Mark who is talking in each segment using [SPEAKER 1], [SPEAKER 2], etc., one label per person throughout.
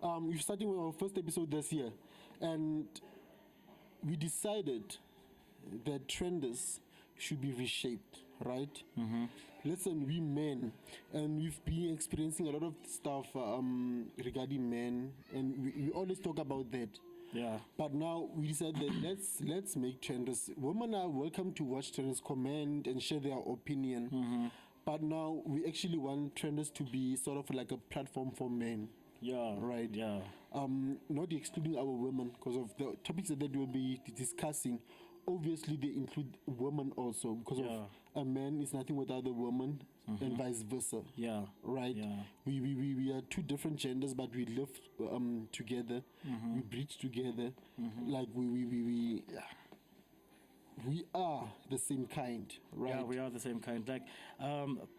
[SPEAKER 1] we're starting with our first episode this year, and we decided that trenders should be reshaped, right? Listen, we men, and we've been experiencing a lot of stuff regarding men, and we always talk about that.
[SPEAKER 2] Yeah.
[SPEAKER 1] But now we decided that let's make trenders. Women are welcome to watch trenders, comment, and share their opinion. But now we actually want trenders to be sort of like a platform for men.
[SPEAKER 2] Yeah.
[SPEAKER 1] Right.
[SPEAKER 2] Yeah.
[SPEAKER 1] Not excluding our women because of the topics that we'll be discussing. Obviously, they include women also because of a man is nothing without a woman and vice versa.
[SPEAKER 2] Yeah.
[SPEAKER 1] Right.
[SPEAKER 2] Yeah.
[SPEAKER 1] We are two different genders, but we live together. We breed together. Like we are the same kind, right?
[SPEAKER 2] Yeah, we are the same kind. Like,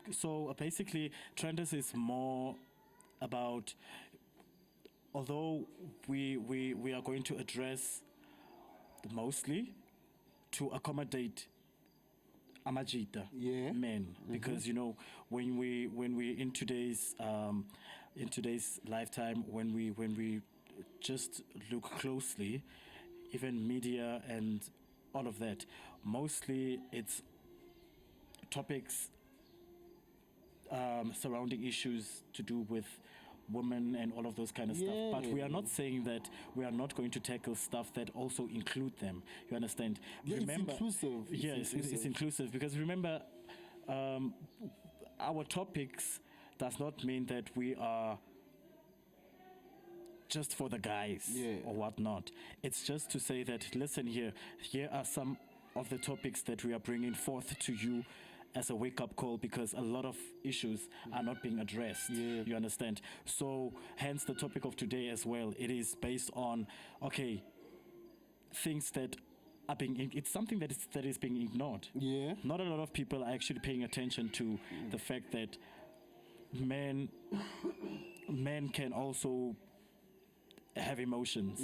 [SPEAKER 2] so basically, trenders is more about, although we are going to address mostly to accommodate amajita men, because when we in today's lifetime, when we just look closely, even media and all of that, mostly it's topics surrounding issues to do with women and all of those kind of stuff. But we are not saying that we are not going to tackle stuff that also include them. You understand?
[SPEAKER 1] Remember, it's inclusive.
[SPEAKER 2] It's inclusive, because remember, our topics does not mean that we are just for the guys or whatnot. It's just to say that, listen, here are some of the topics that we are bringing forth to you as a wake-up call, because a lot of issues are not being addressed. You understand? So hence the topic of today as well. It is based on things that are being, it's something that is being ignored. Not a lot of people are actually paying attention to the fact that men can also have emotions.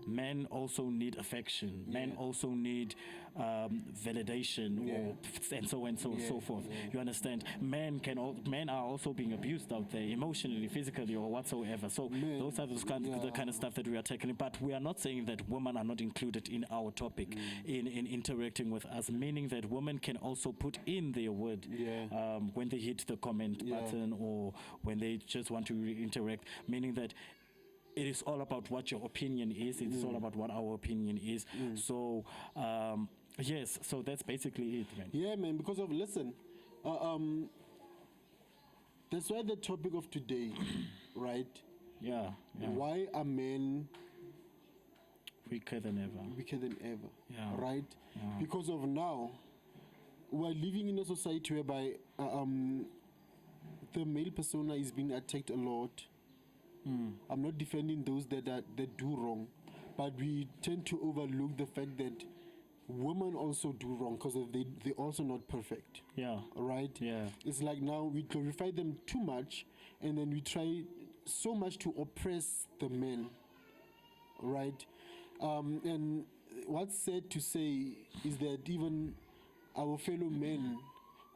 [SPEAKER 2] Men also need affection. Men also need validation, and so on and so forth. You understand? Men are also being abused out there, emotionally, physically, or whatsoever. So those are the kind of stuff that we are tackling. But we are not saying that women are not included in our topic, in interacting with us. Meaning that women can also put in their word when they hit the comment button, or when they just want to interact. Meaning that it is all about what your opinion is. It's all about what our opinion is. So, yes, so that's basically it, man.
[SPEAKER 1] Yeah, man, because of, listen, that's why the topic of today, right?
[SPEAKER 2] Yeah.
[SPEAKER 1] Why are men
[SPEAKER 2] weaker than ever? Yeah.
[SPEAKER 1] Right? Yeah. Because of now, we're living in a society whereby the male persona is being attacked a lot. I'm not defending those that do wrong, but we tend to overlook the fact that women also do wrong because they're also not perfect. Right? It's like now we glorify them too much, and then we try so much to oppress the men. Right? And what's sad to say is that even our fellow men,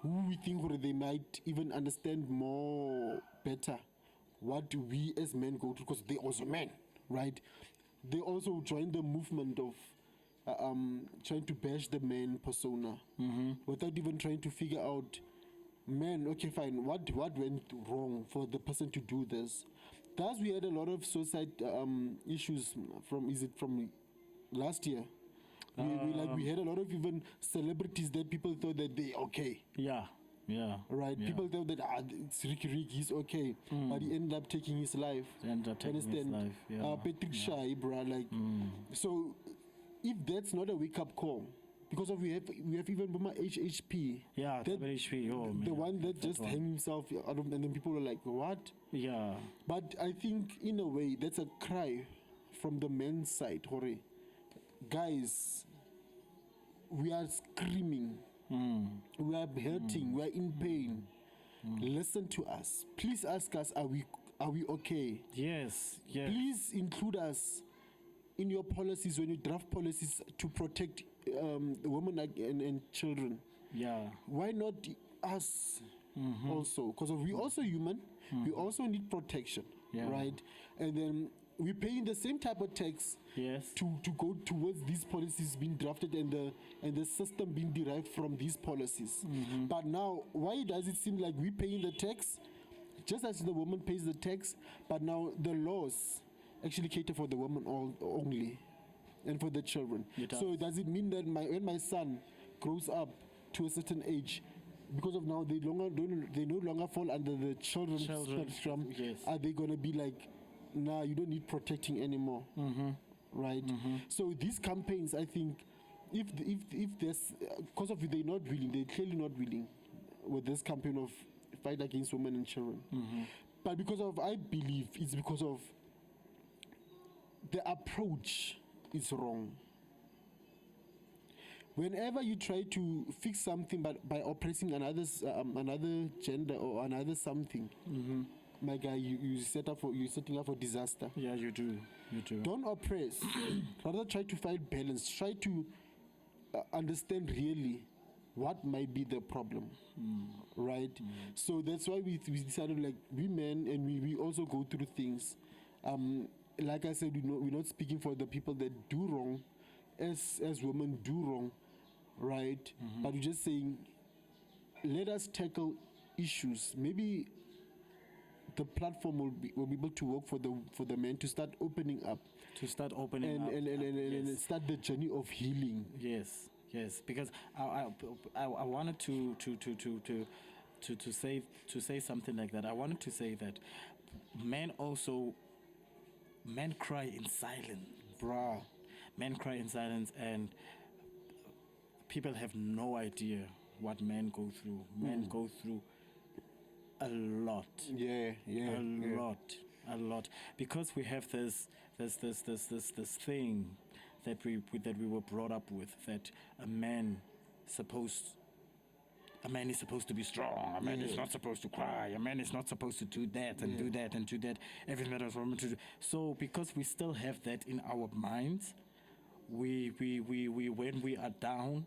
[SPEAKER 1] who we think they might even understand more better what do we as men go through, because they also men, right? They also join the movement of trying to bash the man persona without even trying to figure out, man, okay, fine, what went wrong for the person to do this? Thus, we had a lot of suicide issues from last year. We had a lot of even celebrities that people thought that they okay. Right. People thought that it's Ricky, he's okay, but he ended up taking his life.
[SPEAKER 2] Patrick
[SPEAKER 1] Shy, bro. So if that's not a wake up call, because we have even Buma HHP.
[SPEAKER 2] HHP.
[SPEAKER 1] The one that just hang himself out of, and then people are like, what? But I think in a way that's a cry from the men's side, Hore. Guys, we are screaming. We are hurting. We are in pain. Listen to us. Please ask us, are we okay?
[SPEAKER 2] Yes.
[SPEAKER 1] Please include us in your policies when you draft policies to protect women and children. Why not us also? Because we also human. We also need protection, right? And then we're paying the same type of tax
[SPEAKER 2] Yes.
[SPEAKER 1] to go towards these policies being drafted and the system being derived from these policies. But now, why does it seem like we're paying the tax, just as the woman pays the tax, but now the laws actually cater for the woman only and for the children?
[SPEAKER 2] It does.
[SPEAKER 1] So does it mean that when my son grows up to a certain age, because of now they no longer fall under the children's spectrum,
[SPEAKER 2] yes.
[SPEAKER 1] are they going to be like, nah, you don't need protecting anymore? Right? So these campaigns, I think, if there's, because of they're not willing, they're clearly not willing with this campaign of fight against women and children. But because of, I believe it's because of the approach is wrong. Whenever you try to fix something by oppressing another gender or another something, my guy, you're setting up for disaster.
[SPEAKER 2] Yeah, you do.
[SPEAKER 1] Don't oppress. Rather try to find balance. Try to understand really what might be the problem, right? So that's why we decided, like, we men, and we also go through things. Like I said, we're not speaking for the people that do wrong, as women do wrong, right? But we're just saying, let us tackle issues. Maybe the platform will be able to work for the men to start opening up, and start the journey of healing.
[SPEAKER 2] Yes, because I wanted to say something like that. I wanted to say that men cry in silence,
[SPEAKER 1] Bruh.
[SPEAKER 2] Men cry in silence, and people have no idea what men go through. Men go through a lot. A lot, because we have this thing that we were brought up with, that a man is supposed to be strong. A man is not supposed to cry. A man is not supposed to do that and do that and do that. Every man is woman to do. So because we still have that in our minds, we when we are down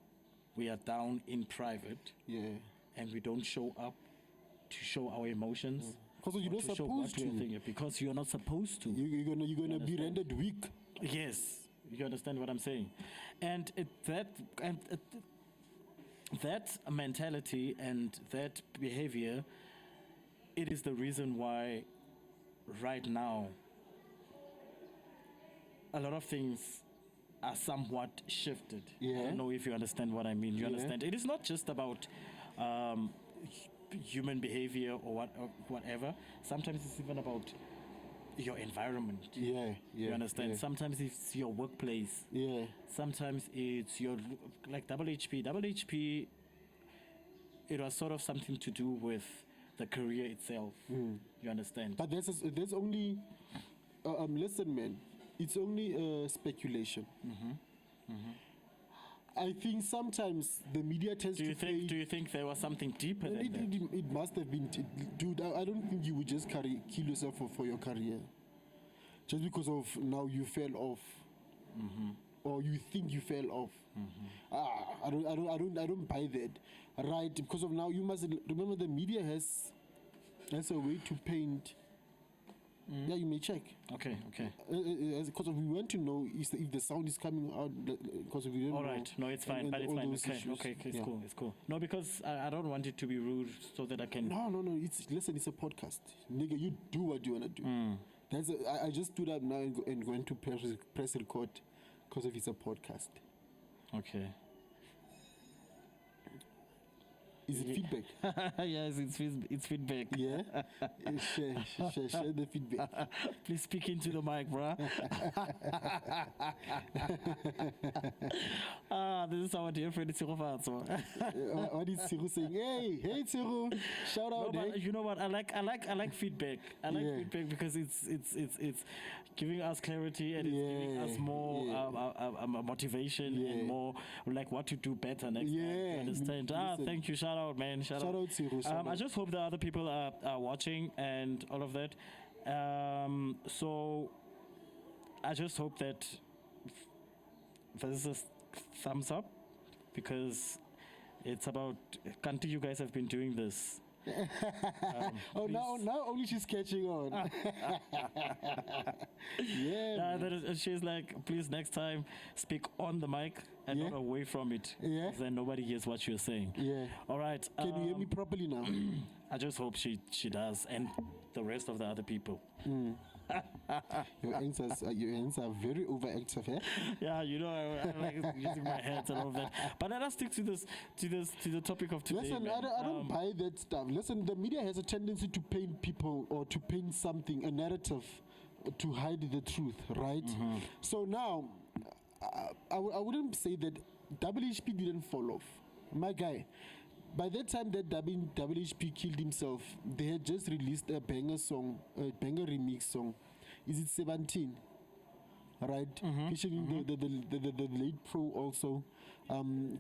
[SPEAKER 2] in private. And we don't show up to show our emotions.
[SPEAKER 1] Because you're not supposed to.
[SPEAKER 2] Because you're not supposed to.
[SPEAKER 1] You're gonna be rendered weak.
[SPEAKER 2] Yes, you understand what I'm saying, and that mentality and that behavior, it is the reason why right now a lot of things are somewhat shifted. I don't know if you understand what I mean. You understand? It is not just about human behavior or whatever. Sometimes it's even about your environment. You understand? Sometimes it's your workplace. Sometimes it's your, like WHP. WHP, it was sort of something to do with the career itself. You understand?
[SPEAKER 1] But there's only listen, man, it's only speculation. I think sometimes the media tends to
[SPEAKER 2] do you think there was something deeper than that?
[SPEAKER 1] It must have been, dude. I don't think you would just kill yourself for your career just because of now you fell off, or you think you fell off. I don't buy that, right? Because of now you must remember the media has a way to paint. Yeah, you may check.
[SPEAKER 2] Okay.
[SPEAKER 1] Because we want to know if the sound is coming out. Because we don't know.
[SPEAKER 2] All right. No, it's fine. But it's fine. Okay. It's cool. It's cool. No, because I don't want it to be rude, so that I can.
[SPEAKER 1] No. Listen, it's a podcast, nigga. You do what you wanna do. I just stood up now and going to press record because of it's a podcast.
[SPEAKER 2] Okay.
[SPEAKER 1] Is it feedback?
[SPEAKER 2] Yes, it's feedback.
[SPEAKER 1] Yeah? Share the feedback.
[SPEAKER 2] Please speak into the mic, bruh. This is our dear friend Tsiro Fatso.
[SPEAKER 1] What is Tsiro saying? Hey Tsiro, shout out.
[SPEAKER 2] No, but you know what? I like feedback. I like feedback because it's giving us clarity and it's giving us more motivation and more like what to do better next time. You understand?
[SPEAKER 1] Listen.
[SPEAKER 2] Thank you. Shout out, man. Shout out
[SPEAKER 1] Tsiro.
[SPEAKER 2] I just hope that other people are watching and all of that. So I just hope that this is a thumbs up, because it's about Kanti, you guys have been doing this.
[SPEAKER 1] Now only she's catching on. Yeah, man.
[SPEAKER 2] And she's like, please next time speak on the mic and
[SPEAKER 1] Yeah.
[SPEAKER 2] not away from it.
[SPEAKER 1] Yeah.
[SPEAKER 2] Then nobody hears what you're saying.
[SPEAKER 1] Yeah.
[SPEAKER 2] All right.
[SPEAKER 1] Can you hear me properly now?
[SPEAKER 2] I just hope she does, and the rest of the other people.
[SPEAKER 1] Your hands are very overactive, eh?
[SPEAKER 2] Yeah, you know, I like using my hands and all of that. But let us stick to the topic of today.
[SPEAKER 1] Listen,
[SPEAKER 2] man.
[SPEAKER 1] I don't buy that stuff. Listen, the media has a tendency to paint people or to paint something, a narrative, to hide the truth, right? So now, I wouldn't say that WHP didn't fall off. My guy, by that time that WHP killed himself, they had just released a banger song, a banger remix song. Is it 17? Right? Featuring the late pro also,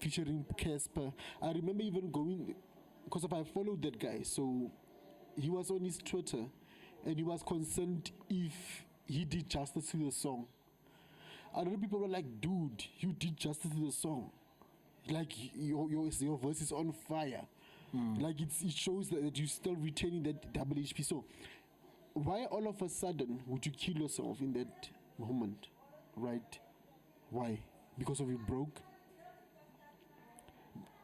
[SPEAKER 1] featuring Casper. I remember even going, because I followed that guy, so he was on his Twitter and he was concerned if he did justice to the song. A lot of people were like, dude, you did justice to the song. Like your voice is on fire. Like it shows that you're still retaining that WHP. So why all of a sudden would you kill yourself in that moment, right? Why? Because of you broke?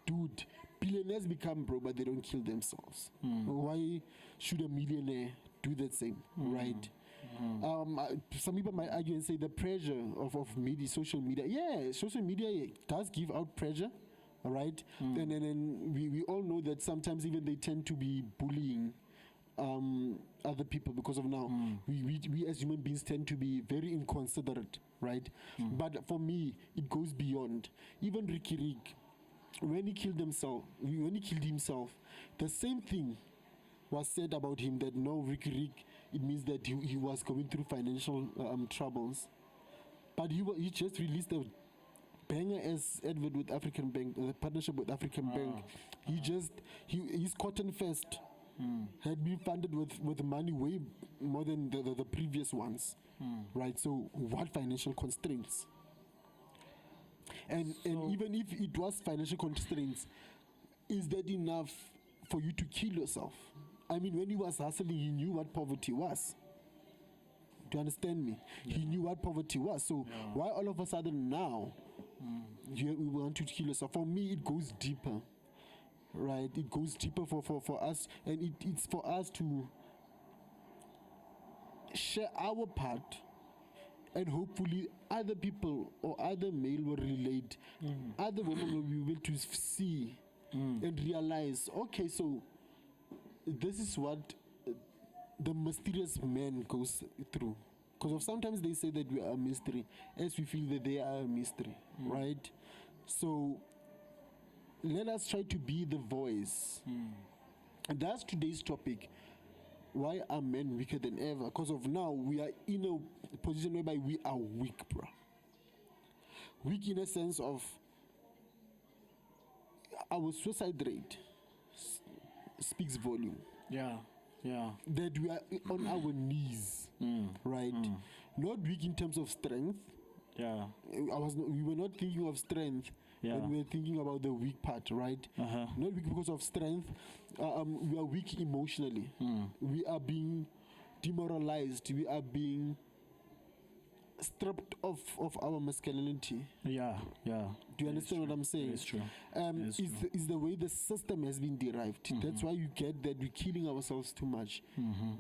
[SPEAKER 1] Dude, billionaires become broke but they don't kill themselves. Why should a millionaire do the same, right? Some people might argue and say the pressure of media, social media. Yeah, social media does give out pressure, right? And then we all know that sometimes even they tend to be bullying other people because of now. We as human beings tend to be very inconsiderate, right? But for me, it goes beyond. Even Ricky Rick, when he killed himself, the same thing was said about him, that no, Ricky Rick, it means that he was going through financial troubles. But he just released a banger as advert with African Bank, the partnership with African Bank. His Cotton Fest had been funded with money way more than the previous ones, right? So what financial constraints? And even if it was financial constraints, is that enough for you to kill yourself? I mean, when he was hustling, he knew what poverty was. Do you understand me? Yeah. He knew what poverty was. So why all of a sudden now you want to kill yourself? For me, it goes deeper, right? It goes deeper for us, and it's for us to share our part, and hopefully other people or other male will relate, other women will be able to see and realize, okay, so this is what the mysterious man goes through. Because sometimes they say that we are a mystery, as we feel that they are a mystery, right? So let us try to be the voice. And that's today's topic. Why are men weaker than ever? Because of now, we are in a position whereby we are weak, bro. Weak in a sense of our suicide rate speaks volume.
[SPEAKER 2] Yeah.
[SPEAKER 1] That we are on our knees, right? Not weak in terms of strength.
[SPEAKER 2] Yeah.
[SPEAKER 1] We were not thinking of strength when we were thinking about the weak part, right? Not weak because of strength. We are weak emotionally. We are being demoralized. We are being stripped of our masculinity.
[SPEAKER 2] Yeah.
[SPEAKER 1] Do you understand what I'm saying?
[SPEAKER 2] It's true.
[SPEAKER 1] Is the way the system has been derived. That's why you get that we're killing ourselves too much.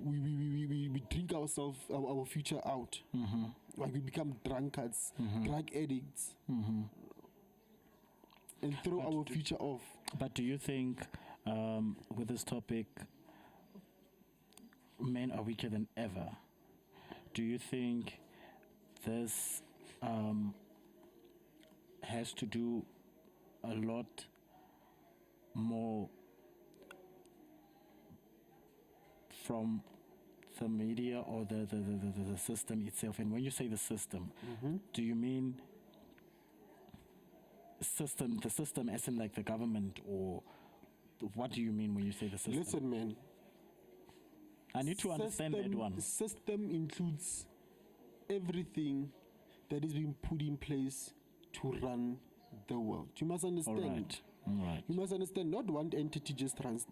[SPEAKER 1] We drink ourselves, our future out. Like we become drunkards, drug addicts, and throw our future off.
[SPEAKER 2] But do you think, with this topic, men are weaker than ever? Do you think this has to do a lot more from the media or the system itself? And when you say the system, do you mean the system as in like the government, or what do you mean when you say the system?
[SPEAKER 1] Listen, man,
[SPEAKER 2] I need to understand that one.
[SPEAKER 1] System includes everything that is being put in place to run the world. You must understand.
[SPEAKER 2] All right. Right.
[SPEAKER 1] You must understand, not one entity just runs.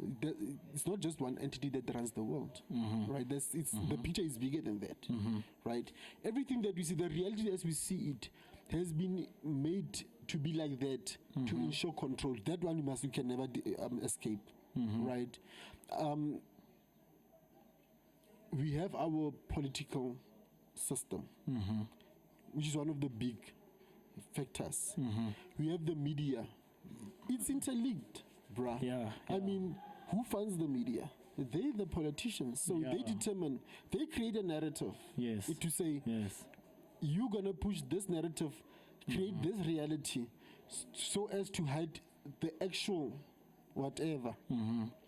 [SPEAKER 1] It's not just one entity that runs the world, right? The picture is bigger than that, right? Everything that we see, the reality as we see it, has been made to be like that to ensure control. That one you can never escape, right? We have our political system, which is one of the big factors. We have the media. It's interlinked, bruh.
[SPEAKER 2] Yeah.
[SPEAKER 1] I mean, who funds the media? They're the politicians. So they create a narrative.
[SPEAKER 2] Yes.
[SPEAKER 1] To say,
[SPEAKER 2] yes,
[SPEAKER 1] you're going to push this narrative, create this reality, so as to hide the actual whatever,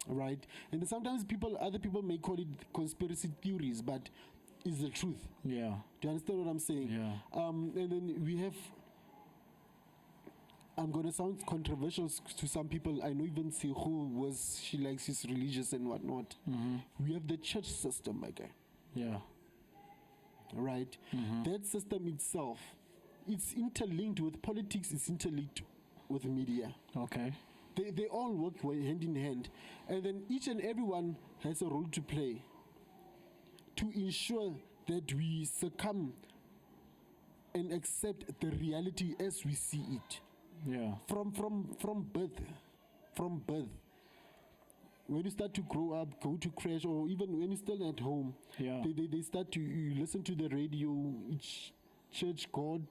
[SPEAKER 1] right? And then sometimes other people may call it conspiracy theories, but it's the truth.
[SPEAKER 2] Yeah.
[SPEAKER 1] Do you understand what I'm saying?
[SPEAKER 2] Yeah.
[SPEAKER 1] And then we have, I'm going to sound controversial to some people. I know even Sehu she likes his religious and whatnot. We have the church system, my guy.
[SPEAKER 2] Yeah.
[SPEAKER 1] Right? That system itself, it's interlinked with politics, it's interlinked with media.
[SPEAKER 2] Okay.
[SPEAKER 1] They all work hand in hand. And then each and everyone has a role to play to ensure that we succumb and accept the reality as we see it.
[SPEAKER 2] Yeah.
[SPEAKER 1] From birth. When you start to grow up, go to crash, or even when you're still at home, they start to, you listen to the radio, church, God,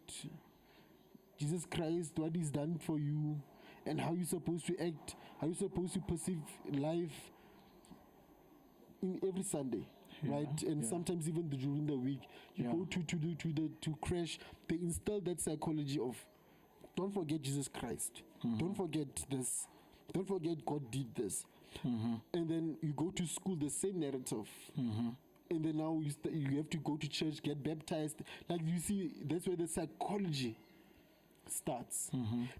[SPEAKER 1] Jesus Christ, what He's done for you, and how you're supposed to act, how you're supposed to perceive life in every Sunday. Right, and sometimes even during the week, you go to crash. They instill that psychology of, don't forget Jesus Christ. Don't forget this. Don't forget God did this. And then you go to school, the same narrative. And then now you have to go to church, get baptized. Like you see, that's where the psychology starts.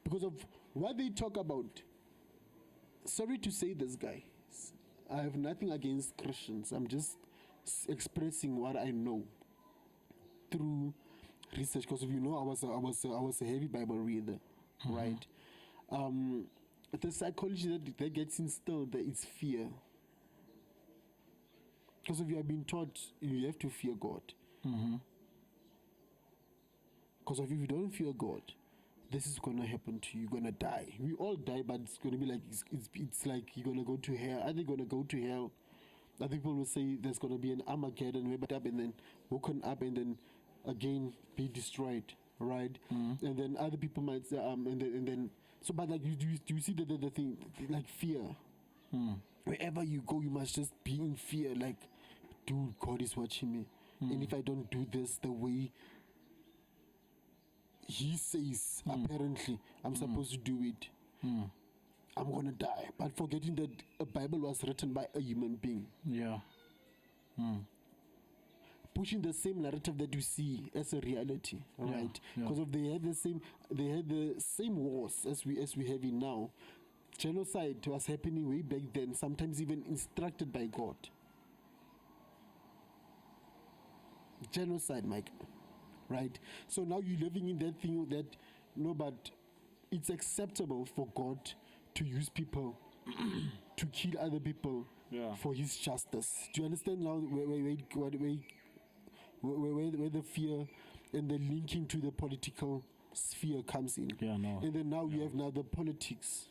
[SPEAKER 1] Because of what they talk about. Sorry to say this, guy. I have nothing against Christians. I'm just expressing what I know through research, because I was a heavy Bible reader, right? The psychology that gets instilled there is fear, because if you have been taught you have to fear God, because if you don't fear God, this is gonna happen to you. You're gonna die. We all die, but it's gonna be like it's like you're gonna go to hell. Are they gonna go to hell? Other people will say there's going to be an Armageddon, wake up and then woken up and then again be destroyed, right? And then other people might say, and then so, but like you see the thing, like fear. Wherever you go, you must just be in fear. Like, dude, God is watching me, and if I don't do this the way He says, apparently I'm supposed to do it, I'm gonna die. But forgetting that a Bible was written by a human being.
[SPEAKER 2] Yeah.
[SPEAKER 1] Pushing the same narrative that you see as a reality, right? Because of they had the same wars as we have in now. Genocide was happening way back then, sometimes even instructed by God. Genocide, Mike. Right? So now you're living in that thing that but it's acceptable for God to use people to kill other people for His justice. Do you understand now where the fear and the linking to the political sphere comes in?
[SPEAKER 2] Yeah, no.
[SPEAKER 1] And then now you have now the politics,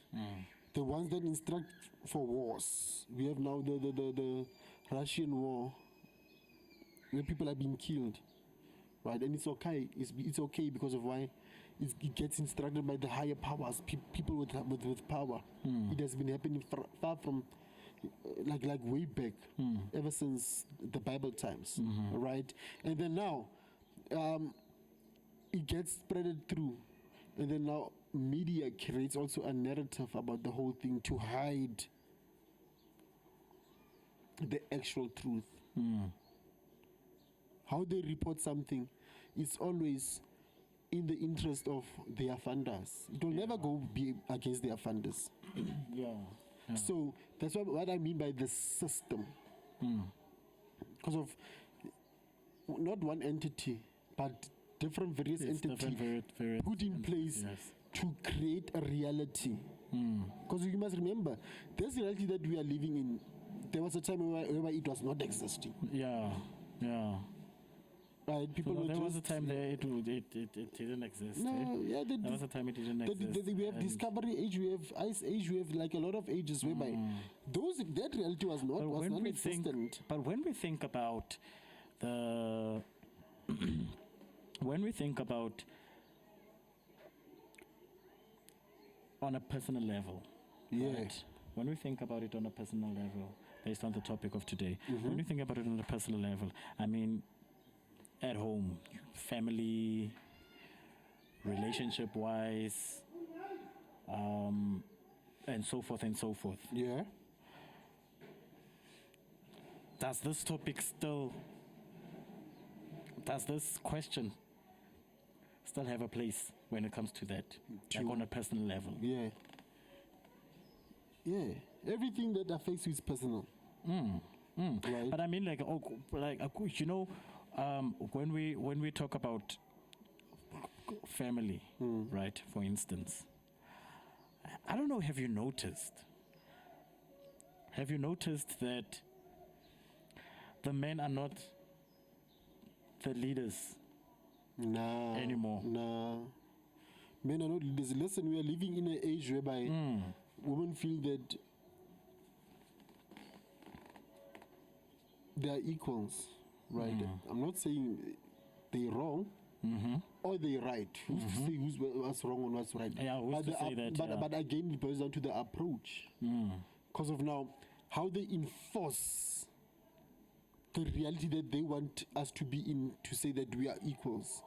[SPEAKER 1] the ones that instruct for wars. We have now the Russian war, where people are being killed, right? And it's okay. It's okay because of why. It gets instructed by the higher powers, people with power. It has been happening far from, like way back, ever since the Bible times, right? And then now, it gets spreaded through, and then now media creates also a narrative about the whole thing to hide the actual truth. How they report something is always in the interest of their funders. It will never be against their funders. So that's what I mean by the system. Because of not one entity, but various entities put in place to create a reality Because you must remember, this reality that we are living in, there was a time where it was not existing.
[SPEAKER 2] Yeah.
[SPEAKER 1] Right, people
[SPEAKER 2] There
[SPEAKER 1] were
[SPEAKER 2] was a
[SPEAKER 1] just,
[SPEAKER 2] time there it didn't exist.
[SPEAKER 1] no, yeah,
[SPEAKER 2] There was a time it didn't exist.
[SPEAKER 1] we have
[SPEAKER 2] and-
[SPEAKER 1] discovery age, we have ice age, we have like a lot of ages whereby that reality was
[SPEAKER 2] But when we think,
[SPEAKER 1] non-existent.
[SPEAKER 2] but when we think about the, when we think about on a personal level,
[SPEAKER 1] Yeah.
[SPEAKER 2] right? When we think about it on a personal level, based on the topic of today,
[SPEAKER 1] Mm-hmm.
[SPEAKER 2] when we think about it on a personal level, I mean, at home, family, relationship-wise, and so forth and so forth.
[SPEAKER 1] Yeah.
[SPEAKER 2] Does this question still have a place when it comes to that, like on a personal level?
[SPEAKER 1] Yeah. Yeah. Everything that affects you is personal. Right.
[SPEAKER 2] But I mean, you know, when we talk about family, right? For instance, I don't know. Have you noticed that the men are not the leaders
[SPEAKER 1] Nah.
[SPEAKER 2] anymore?
[SPEAKER 1] Nah. Men are not leaders. Listen, we are living in an age whereby women feel that they are equals, right? I'm not saying they're wrong or they're right. Who's to say what's wrong and what's right?
[SPEAKER 2] Yeah, who's
[SPEAKER 1] but,
[SPEAKER 2] to say that, yeah.
[SPEAKER 1] but again, it boils down to the approach. Because of now, how they enforce the reality that they want us to be in, to say that we are equals,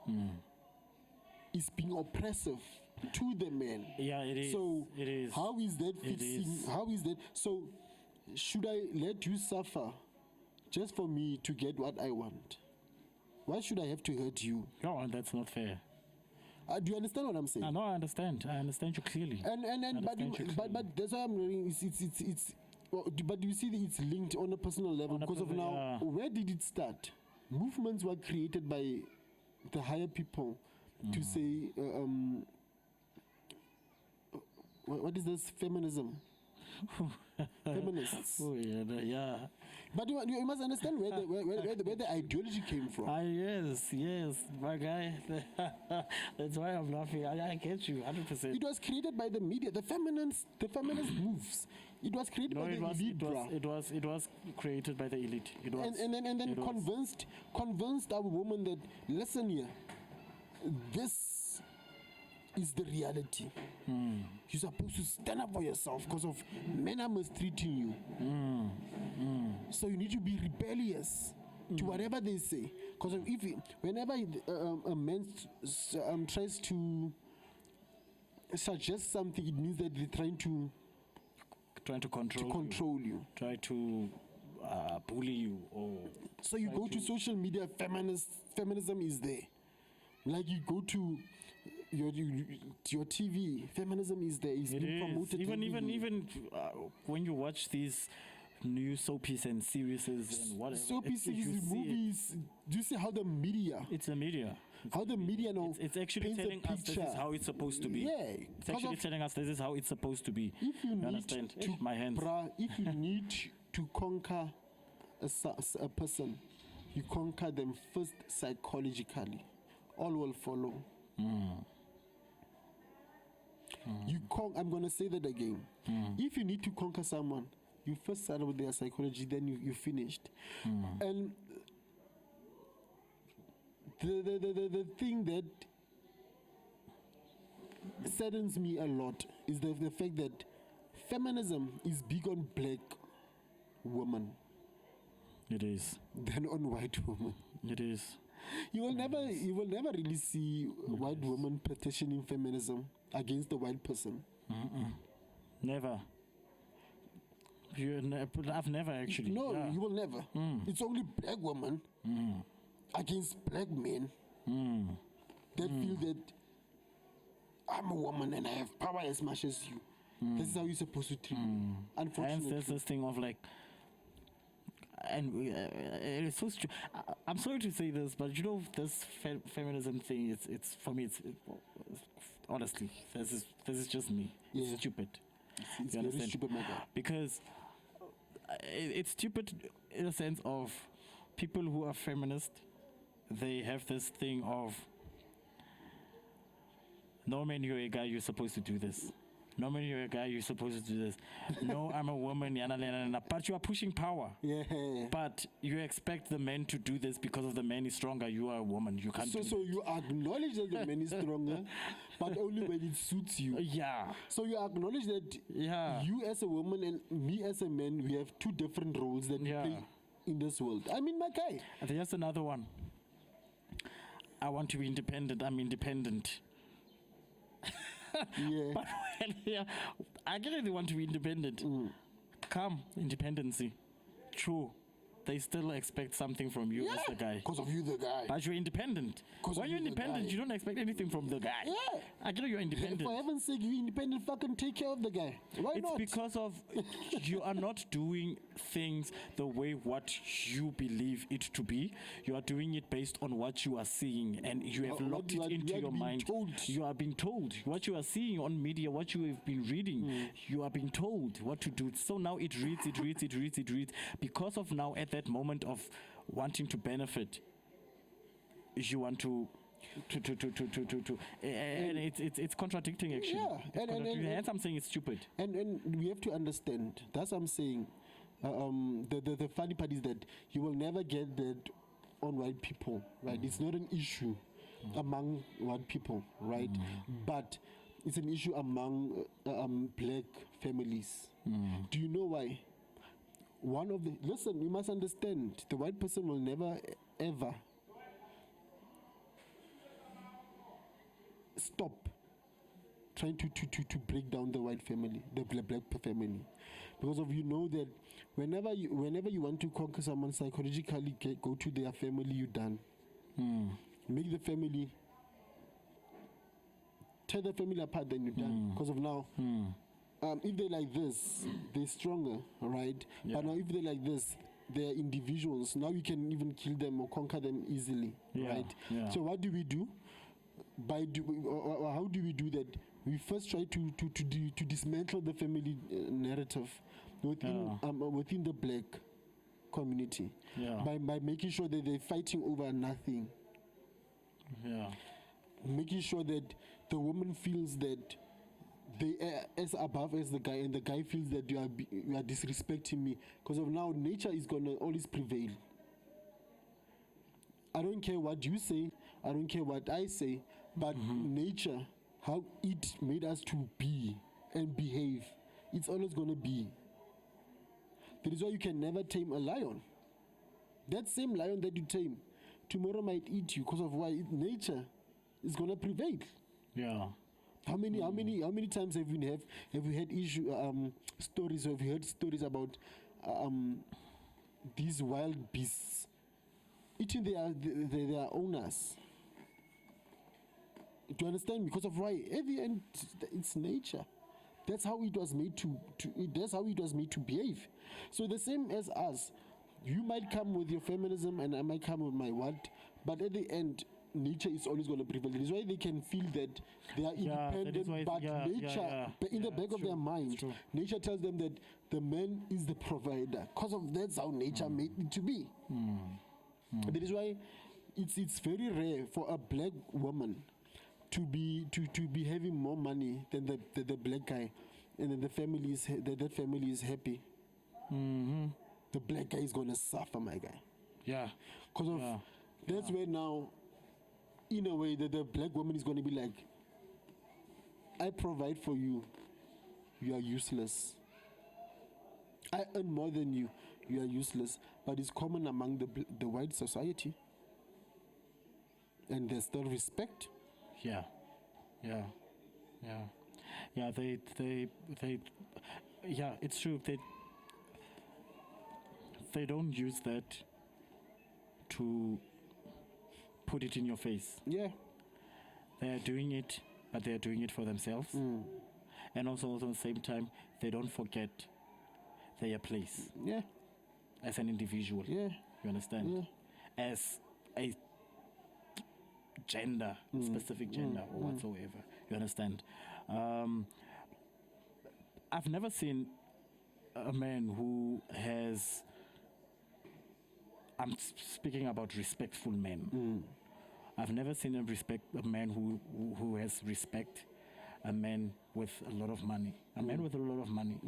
[SPEAKER 1] is being oppressive to the men.
[SPEAKER 2] Yeah, it is.
[SPEAKER 1] So
[SPEAKER 2] it is.
[SPEAKER 1] how is that
[SPEAKER 2] It
[SPEAKER 1] fixing?
[SPEAKER 2] is.
[SPEAKER 1] How is that? So should I let you suffer just for me to get what I want? Why should I have to hurt you?
[SPEAKER 2] No, that's not fair.
[SPEAKER 1] Do you understand what I'm saying?
[SPEAKER 2] No, I understand. I understand you clearly.
[SPEAKER 1] And but,
[SPEAKER 2] understand you
[SPEAKER 1] but that's why I'm learning. It's well, but you see that it's linked on a personal level
[SPEAKER 2] On a
[SPEAKER 1] because of
[SPEAKER 2] personal-
[SPEAKER 1] now.
[SPEAKER 2] yeah.
[SPEAKER 1] Where did it start? Movements were created by the higher people to say, what is this feminism? Feminists.
[SPEAKER 2] Oh yeah.
[SPEAKER 1] But you must understand where the ideology came from.
[SPEAKER 2] Yes, my guy. That's why I'm laughing. I get you 100%.
[SPEAKER 1] It was created by the media, the feminist moves. It was created
[SPEAKER 2] No,
[SPEAKER 1] by the elite, bruh.
[SPEAKER 2] it was created by the elite. It was.
[SPEAKER 1] and then
[SPEAKER 2] it was.
[SPEAKER 1] convinced our woman that, listen here, this is the reality. You're supposed to stand up for yourself because of men are mistreating you. So you need to be rebellious to whatever they say. Because whenever a man tries to suggest something, it means that they're trying to control you.
[SPEAKER 2] Try to bully you or.
[SPEAKER 1] So you go to social media, feminism is there. Like you go to your TV, feminism is there. It's
[SPEAKER 2] It
[SPEAKER 1] being
[SPEAKER 2] is.
[SPEAKER 1] promoted.
[SPEAKER 2] Even
[SPEAKER 1] heavily.
[SPEAKER 2] when you watch these new soapies and series and whatever.
[SPEAKER 1] Soapy
[SPEAKER 2] you
[SPEAKER 1] series,
[SPEAKER 2] see it.
[SPEAKER 1] movies. Do you see how the media,
[SPEAKER 2] It's the media.
[SPEAKER 1] how the media now
[SPEAKER 2] It's actually
[SPEAKER 1] paints a
[SPEAKER 2] telling us this
[SPEAKER 1] picture?
[SPEAKER 2] is how it's supposed to be.
[SPEAKER 1] Yeah,
[SPEAKER 2] It's
[SPEAKER 1] 'cause
[SPEAKER 2] actually
[SPEAKER 1] of-
[SPEAKER 2] telling us this is how it's supposed to be.
[SPEAKER 1] if you need
[SPEAKER 2] understand?
[SPEAKER 1] to,
[SPEAKER 2] My hands.
[SPEAKER 1] bruh, if you need to conquer a person, you conquer them first psychologically. All will follow. I'm gonna say that again. If you need to conquer someone, you first start with their psychology, then you finished. And the thing that saddens me a lot is the fact that feminism is big on black women
[SPEAKER 2] It is.
[SPEAKER 1] than on white women.
[SPEAKER 2] It is.
[SPEAKER 1] You will never really see white women petitioning feminism against the white person.
[SPEAKER 2] Never. I've never actually.
[SPEAKER 1] No,
[SPEAKER 2] Yeah.
[SPEAKER 1] you will never. It's only black women against black men that feel that I'm a woman and I have power as much as you. This is how you're supposed to treat me.
[SPEAKER 2] And
[SPEAKER 1] Unfortunately.
[SPEAKER 2] there's this thing of like, and it's so I'm sorry to say this, but you know this feminism thing. It's for me. It's honestly, this is just me.
[SPEAKER 1] Yeah.
[SPEAKER 2] It's stupid.
[SPEAKER 1] It's
[SPEAKER 2] You
[SPEAKER 1] very
[SPEAKER 2] understand?
[SPEAKER 1] stupid, my guy.
[SPEAKER 2] Because it's stupid in a sense of people who are feminist. They have this thing of, no man, you're a guy, you're supposed to do this. No man, you're a guy, you're supposed to do this. No, I'm a woman, yana, yana, yana. But you are pushing power.
[SPEAKER 1] Yeah.
[SPEAKER 2] But you expect the man to do this because of the man is stronger. You are a woman. You can't
[SPEAKER 1] So,
[SPEAKER 2] do
[SPEAKER 1] so you acknowledge that the man is stronger, but only when it suits you.
[SPEAKER 2] Yeah.
[SPEAKER 1] So you acknowledge that
[SPEAKER 2] Yeah.
[SPEAKER 1] you as a woman and me as a man, we have two different roles that we
[SPEAKER 2] Yeah.
[SPEAKER 1] play in this world. I mean, my guy.
[SPEAKER 2] And there's another one. I want to be independent. I'm independent.
[SPEAKER 1] Yeah.
[SPEAKER 2] But when, yeah, I really want to be independent. Come, independency. True. They still expect something from you as the guy.
[SPEAKER 1] Because of you, the guy.
[SPEAKER 2] But you're independent.
[SPEAKER 1] 'Cause
[SPEAKER 2] When
[SPEAKER 1] of
[SPEAKER 2] you're
[SPEAKER 1] you, the
[SPEAKER 2] independent,
[SPEAKER 1] guy.
[SPEAKER 2] you don't expect anything from the guy.
[SPEAKER 1] Yeah.
[SPEAKER 2] I get you're independent.
[SPEAKER 1] For heaven's sake, you independent, fucking take care of the guy. Why
[SPEAKER 2] It's
[SPEAKER 1] not?
[SPEAKER 2] because of you are not doing things the way what you believe it to be. You are doing it based on what you are seeing, and you have
[SPEAKER 1] What
[SPEAKER 2] locked
[SPEAKER 1] you
[SPEAKER 2] it
[SPEAKER 1] are-
[SPEAKER 2] into
[SPEAKER 1] you are
[SPEAKER 2] your
[SPEAKER 1] being
[SPEAKER 2] mind.
[SPEAKER 1] told.
[SPEAKER 2] You are being told what you are seeing on media, what you have been reading. You are being told what to do. So now it reads, it reads, it reads, it reads. Because of now at that moment of wanting to benefit, you want to and it's contradicting actually.
[SPEAKER 1] Yeah,
[SPEAKER 2] It's
[SPEAKER 1] and-
[SPEAKER 2] contradicting. Hence I'm saying it's stupid.
[SPEAKER 1] And we have to understand. That's what I'm saying. The funny part is that you will never get that on white people, right? It's not an issue among white people, right? But it's an issue among black families. Do you know why? Listen, you must understand, the white person will never ever stop trying to break down the white family, the black family, because of that whenever you want to conquer someone psychologically, go to their family, you done. Make the family, tear the family apart, then you're done. Because of now, if they're like this, they're stronger, right?
[SPEAKER 2] Yeah.
[SPEAKER 1] But now if they're like this, they're individuals. Now you can even kill them or conquer them easily,
[SPEAKER 2] Yeah,
[SPEAKER 1] right?
[SPEAKER 2] yeah.
[SPEAKER 1] So what do we do? Or how do we do that? We first try to dismantle the family narrative within the black community,
[SPEAKER 2] Yeah.
[SPEAKER 1] by making sure that they're fighting over nothing,
[SPEAKER 2] Yeah.
[SPEAKER 1] making sure that the woman feels that they are as above as the guy, and the guy feels that you are disrespecting me. Because of now, nature is gonna always prevail. I don't care what you say, I don't care what I say, but nature, how it made us to be and behave, it's always gonna be. That is why you can never tame a lion. That same lion that you tame, tomorrow might eat you because of why nature is gonna prevail.
[SPEAKER 2] Yeah.
[SPEAKER 1] How many times have we had stories, or have you heard stories about these wild beasts eating their owners? Do you understand? Because of why? At the end, it's nature. That's how it was made that's how it was made to behave. So the same as us. You might come with your feminism and I might come with my what, but at the end, nature is always going to prevail. That is why they can feel that they are
[SPEAKER 2] Yeah, that is
[SPEAKER 1] independent,
[SPEAKER 2] why-
[SPEAKER 1] but
[SPEAKER 2] yeah,
[SPEAKER 1] nature, in the back
[SPEAKER 2] it's
[SPEAKER 1] of their
[SPEAKER 2] true,
[SPEAKER 1] mind,
[SPEAKER 2] it's true.
[SPEAKER 1] nature tells them that the man is the provider. Because of that's how nature made it to be. That is why it's very rare for a black woman to be having more money than the black guy, and then that family is happy. The black guy is gonna suffer, my guy.
[SPEAKER 2] Yeah.
[SPEAKER 1] Because of
[SPEAKER 2] Yeah.
[SPEAKER 1] that's where now, in a way, that the black woman is gonna be like, I provide for you, you are useless. I earn more than you, you are useless. But it's common among the white society, and there's still respect.
[SPEAKER 2] Yeah. Yeah. Yeah. Yeah, they yeah, it's true. They don't use that to put it in your face.
[SPEAKER 1] Yeah.
[SPEAKER 2] They are doing it, but they are doing it for themselves. And also at the same time, they don't forget their place
[SPEAKER 1] Yeah.
[SPEAKER 2] as an individual.
[SPEAKER 1] Yeah.
[SPEAKER 2] You understand?
[SPEAKER 1] Yeah.
[SPEAKER 2] As a gender, specific gender or whatsoever. You understand? I've never seen a man who has. Speaking about respectful men. I've never seen a man who has respect, a man with a lot of money. A man with a lot of money.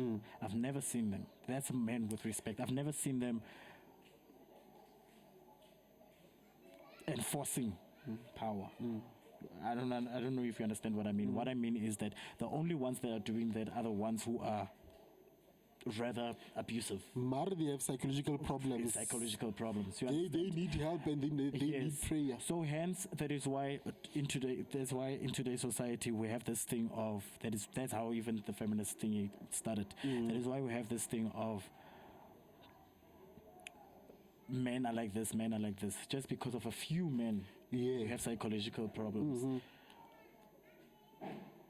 [SPEAKER 2] I've never seen them. That's a man with respect. I've never seen them enforcing power. I don't know if you understand what I mean. What I mean is that the only ones that are doing that are the ones who are rather abusive.
[SPEAKER 1] They have psychological problems.
[SPEAKER 2] You
[SPEAKER 1] They need help, and then they need prayer.
[SPEAKER 2] So hence that is why in today's society we have this thing of that's how even the feminist thing started. That is why we have this thing of men are like this, just because of a few men who have psychological problems.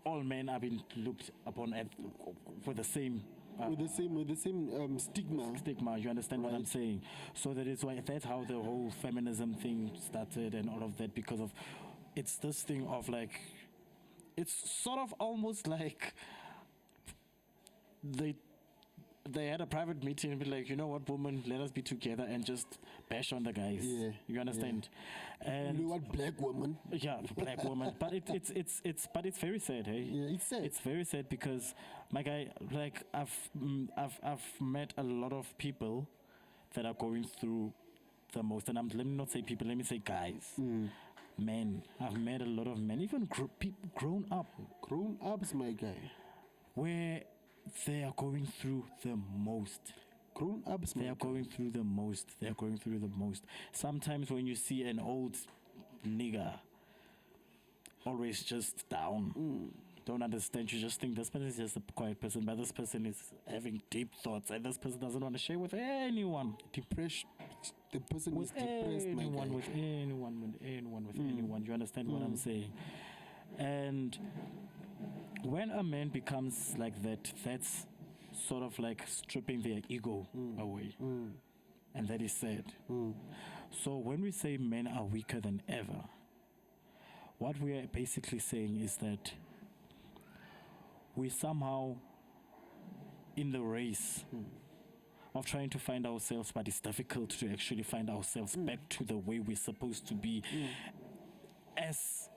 [SPEAKER 2] All men are being looked upon with the same
[SPEAKER 1] with the same stigma.
[SPEAKER 2] You understand what I'm saying? So that's how the whole feminism thing started and all of that, because of it's this thing of like, it's sort of almost like they had a private meeting and be like, you know what, woman, let us be together and just bash on the guys. You understand? And
[SPEAKER 1] you know what, black woman.
[SPEAKER 2] Black woman. But it's very sad, hey?
[SPEAKER 1] Yeah, it's sad.
[SPEAKER 2] It's very sad because, my guy, like I've met a lot of people that are going through the most, and let me not say people, let me say guys. Men. I've met a lot of men, even people grown
[SPEAKER 1] ups, my guy,
[SPEAKER 2] where they are going through the most. They are going through the most. Sometimes when you see an old nigger always just down, don't understand, you just think this person is just a quiet person, but this person is having deep thoughts, and this person doesn't want to share with anyone.
[SPEAKER 1] Depression. The person is depressed, my guy.
[SPEAKER 2] With anyone. You understand what I'm saying? And when a man becomes like that, that's sort of like stripping their ego away. And that is sad. So when we say men are weaker than ever, what we are basically saying is that we somehow in the race of trying to find ourselves, but it's difficult to actually find ourselves back to the way we're supposed to be, as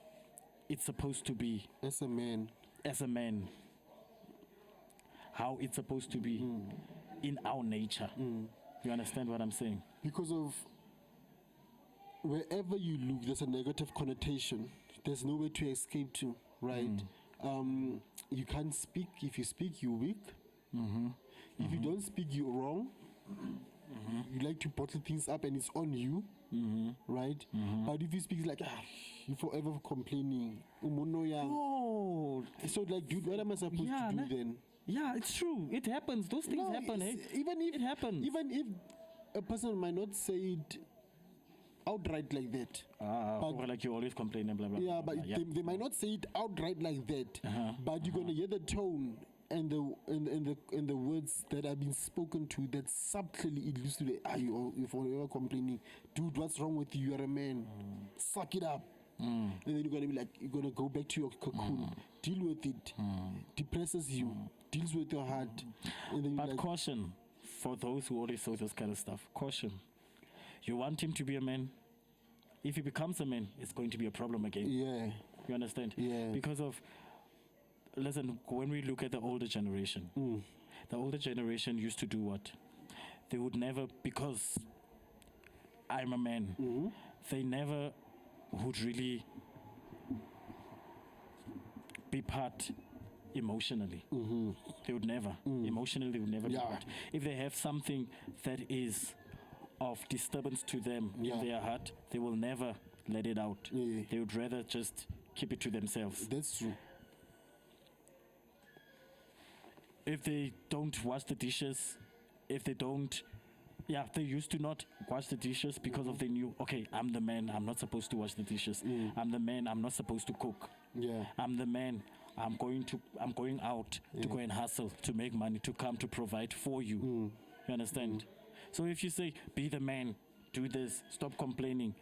[SPEAKER 2] it's supposed to be.
[SPEAKER 1] As a man.
[SPEAKER 2] How it's supposed to be in our nature. You understand what I'm saying?
[SPEAKER 1] Because of wherever you look, there's a negative connotation. There's nowhere to escape to, right? You can't speak. If you speak, you're weak. If you don't speak, you're wrong. You like to bottle things up and it's on you, right? But if you speak, it's like, you're forever complaining.
[SPEAKER 2] Oh.
[SPEAKER 1] So like, dude, what am I supposed to do then?
[SPEAKER 2] Yeah, it's true. It happens. Those things happen, eh?
[SPEAKER 1] Even if
[SPEAKER 2] it happens.
[SPEAKER 1] Even if a person might not say it outright like that.
[SPEAKER 2] But like you always complain and blah blah.
[SPEAKER 1] Yeah, but they might not say it outright like that. But you're gonna hear the tone and the words that have been spoken to that subtly it leads to the you're forever complaining. Dude, what's wrong with you? You're a man. Suck it up. And then you're gonna be like, you're gonna go back to your cocoon. Deal with it. Depresses you. Deals with your heart. And then
[SPEAKER 2] but caution for those who always say this kind of stuff. Caution. You want him to be a man. If he becomes a man, it's going to be a problem again.
[SPEAKER 1] Yeah.
[SPEAKER 2] You understand?
[SPEAKER 1] Yeah.
[SPEAKER 2] Because of, listen, when we look at the older generation, the older generation used to do what? They would never, because I'm a man, they never would really be part emotionally. They would never. Emotionally, they would never be part. If they have something that is of disturbance to them in their heart, they will never let it out. They would rather just keep it to themselves.
[SPEAKER 1] That's true.
[SPEAKER 2] If they don't wash the dishes, if they don't, they used to not wash the dishes because of they knew, okay, I'm the man, I'm not supposed to wash the dishes. I'm the man, I'm not supposed to cook. I'm the man, I'm going out to go and hustle, to make money, to come to provide for you. You understand? So if you say, be the man, do this, stop complaining,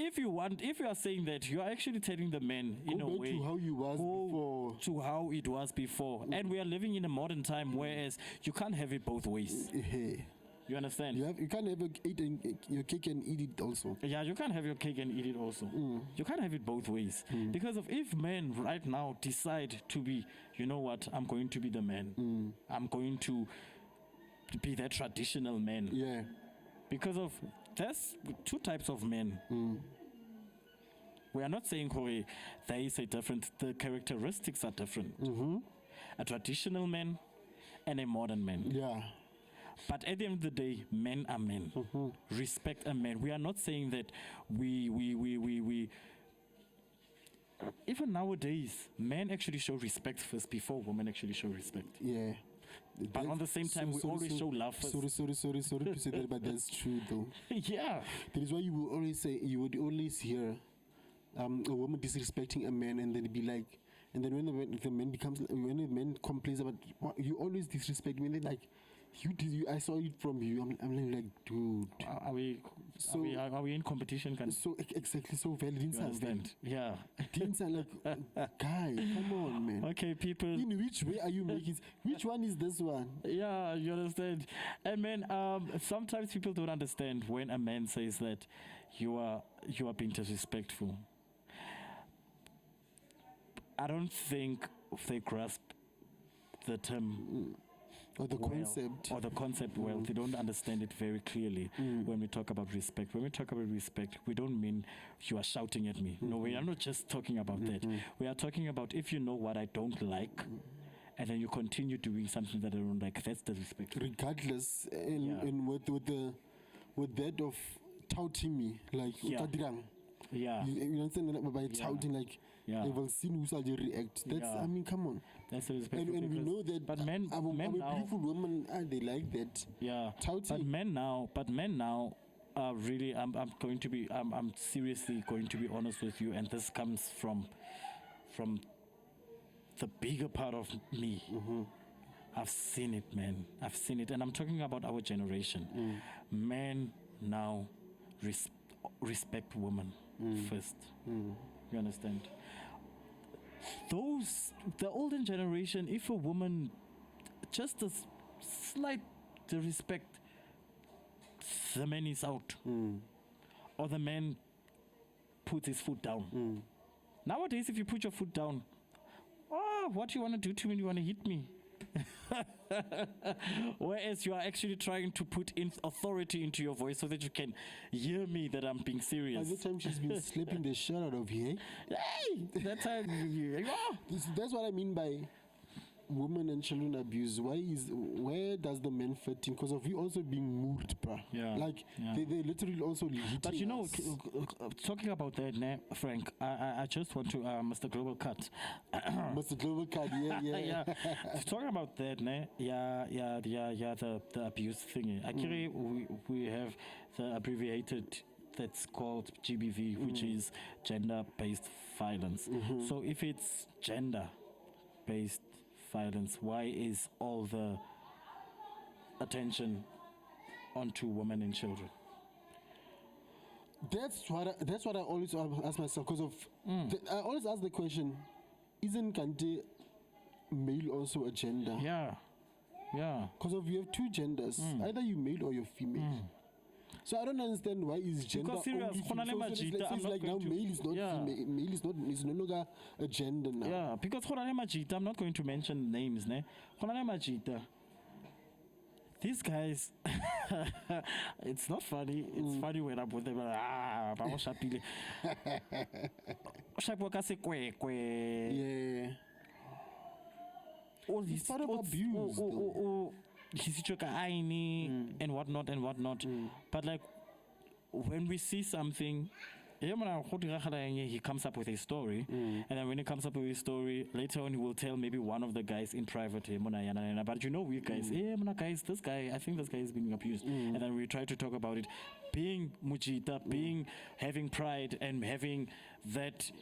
[SPEAKER 2] if you are saying that, you are actually telling the men in
[SPEAKER 1] Go
[SPEAKER 2] a
[SPEAKER 1] back
[SPEAKER 2] way.
[SPEAKER 1] to how you was before.
[SPEAKER 2] To how it was before. And we are living in a modern time, whereas you can't have it both ways. You understand?
[SPEAKER 1] You can't have your cake and eat it also.
[SPEAKER 2] Yeah, you can't have your cake and eat it also. You can't have it both ways. Because if men right now decide to be, you know what, I'm going to be the man. I'm going to be that traditional man.
[SPEAKER 1] Yeah.
[SPEAKER 2] Because of, there's two types of men. We are not saying, Corey, there is a different, the characteristics are different. A traditional man and a modern man.
[SPEAKER 1] Yeah.
[SPEAKER 2] But at the end of the day, men are men. Respect a man. We are not saying that we even nowadays, men actually show respect first before women actually show respect.
[SPEAKER 1] Yeah.
[SPEAKER 2] But on the same time, we always show love first.
[SPEAKER 1] Sorry to say that, but that's true though.
[SPEAKER 2] Yeah.
[SPEAKER 1] That is why you would always hear a woman disrespecting a man, and then be like, and then when the man complains about, you always disrespect me, and then like, I saw it from you. I'm like, dude.
[SPEAKER 2] Are we in competition?
[SPEAKER 1] So exactly, so valid. Didn't
[SPEAKER 2] understand? Yeah.
[SPEAKER 1] Didn't sound like, guy, come on, man.
[SPEAKER 2] Okay, people.
[SPEAKER 1] In which way are you making? Which one is this one?
[SPEAKER 2] Yeah, you understand. And man, sometimes people don't understand when a man says that you are being disrespectful. I don't think they grasp the term.
[SPEAKER 1] Or the concept.
[SPEAKER 2] Or the concept well. They don't understand it very clearly when we talk about respect. When we talk about respect, we don't mean you are shouting at me. No, we are not just talking about that. We are talking about if you know what I don't like, and then you continue doing something that I don't like, that's the respect.
[SPEAKER 1] Regardless, and with that of touting me, like,
[SPEAKER 2] yeah.
[SPEAKER 1] You understand, by touting, like, they will see who shall react. That's, I mean, come on.
[SPEAKER 2] That's the respect.
[SPEAKER 1] And we know that.
[SPEAKER 2] But men now,
[SPEAKER 1] beautiful women, they like that.
[SPEAKER 2] Yeah.
[SPEAKER 1] Touting.
[SPEAKER 2] But men now are really. I'm seriously going to be honest with you, and this comes from the bigger part of me. I've seen it, man. I've seen it, and I'm talking about our generation. Men now respect women first. You understand? The older generation, if a woman just a slight respect, the man is out. Or the man puts his foot down. Nowadays, if you put your foot down, what do you want to do to me? You want to hit me? Whereas you are actually trying to put in authority into your voice so that you can hear me that I'm being serious.
[SPEAKER 1] Every time she's been slapping the shit out of you.
[SPEAKER 2] Hey, that's how
[SPEAKER 1] that's what I mean by women and children abuse. Where does the man fit in? Because of you also being moved, bruh.
[SPEAKER 2] Yeah.
[SPEAKER 1] Like they literally also hitting.
[SPEAKER 2] But you know,
[SPEAKER 1] us.
[SPEAKER 2] talking about that, Frank, I just want to Mr. Global Cut.
[SPEAKER 1] Mr. Global Cut, yeah.
[SPEAKER 2] Talking about that, the abuse thing. Actually, we have the abbreviated that's called GBV, which is gender-based violence. So if it's gender-based violence, why is all the attention onto women and children?
[SPEAKER 1] That's what I always ask myself, because of I always ask the question, isn't Kante male also a gender?
[SPEAKER 2] Yeah.
[SPEAKER 1] Because of you have two genders, either you male or you're female. So I don't understand why is gender
[SPEAKER 2] because serious,
[SPEAKER 1] it's like now male is not female, male is no longer a gender now.
[SPEAKER 2] Yeah, because I'm not going to mention names, these guys, it's not funny. It's funny when I'm with them.
[SPEAKER 1] Yeah.
[SPEAKER 2] All these
[SPEAKER 1] part of abuse.
[SPEAKER 2] And whatnot. But like when we see something, he comes up with a story, and then when he comes up with a story, later on he will tell maybe one of the guys in private, but you know, we guys, guys, this guy, I think this guy is being abused, and then we try to talk about it, being mujita, being having pride and having that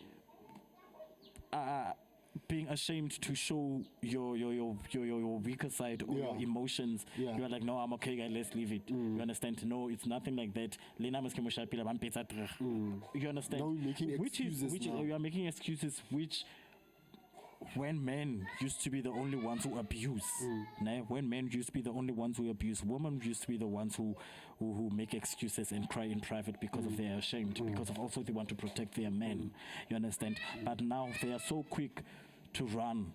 [SPEAKER 2] being ashamed to show your weaker side or your
[SPEAKER 1] Yeah.
[SPEAKER 2] emotions.
[SPEAKER 1] Yeah.
[SPEAKER 2] You're like, no, I'm okay, guy, let's leave it. You understand? No, it's nothing like that. Lena must come shapila, bam, pizza trach. You understand?
[SPEAKER 1] Now you're making excuses now.
[SPEAKER 2] You are making excuses which when men used to be the only ones who abuse, né? When men used to be the only ones who abuse, women used to be the ones who make excuses and cry in private because of they are ashamed, because of also they want to protect their men. You understand? But now they are so quick to run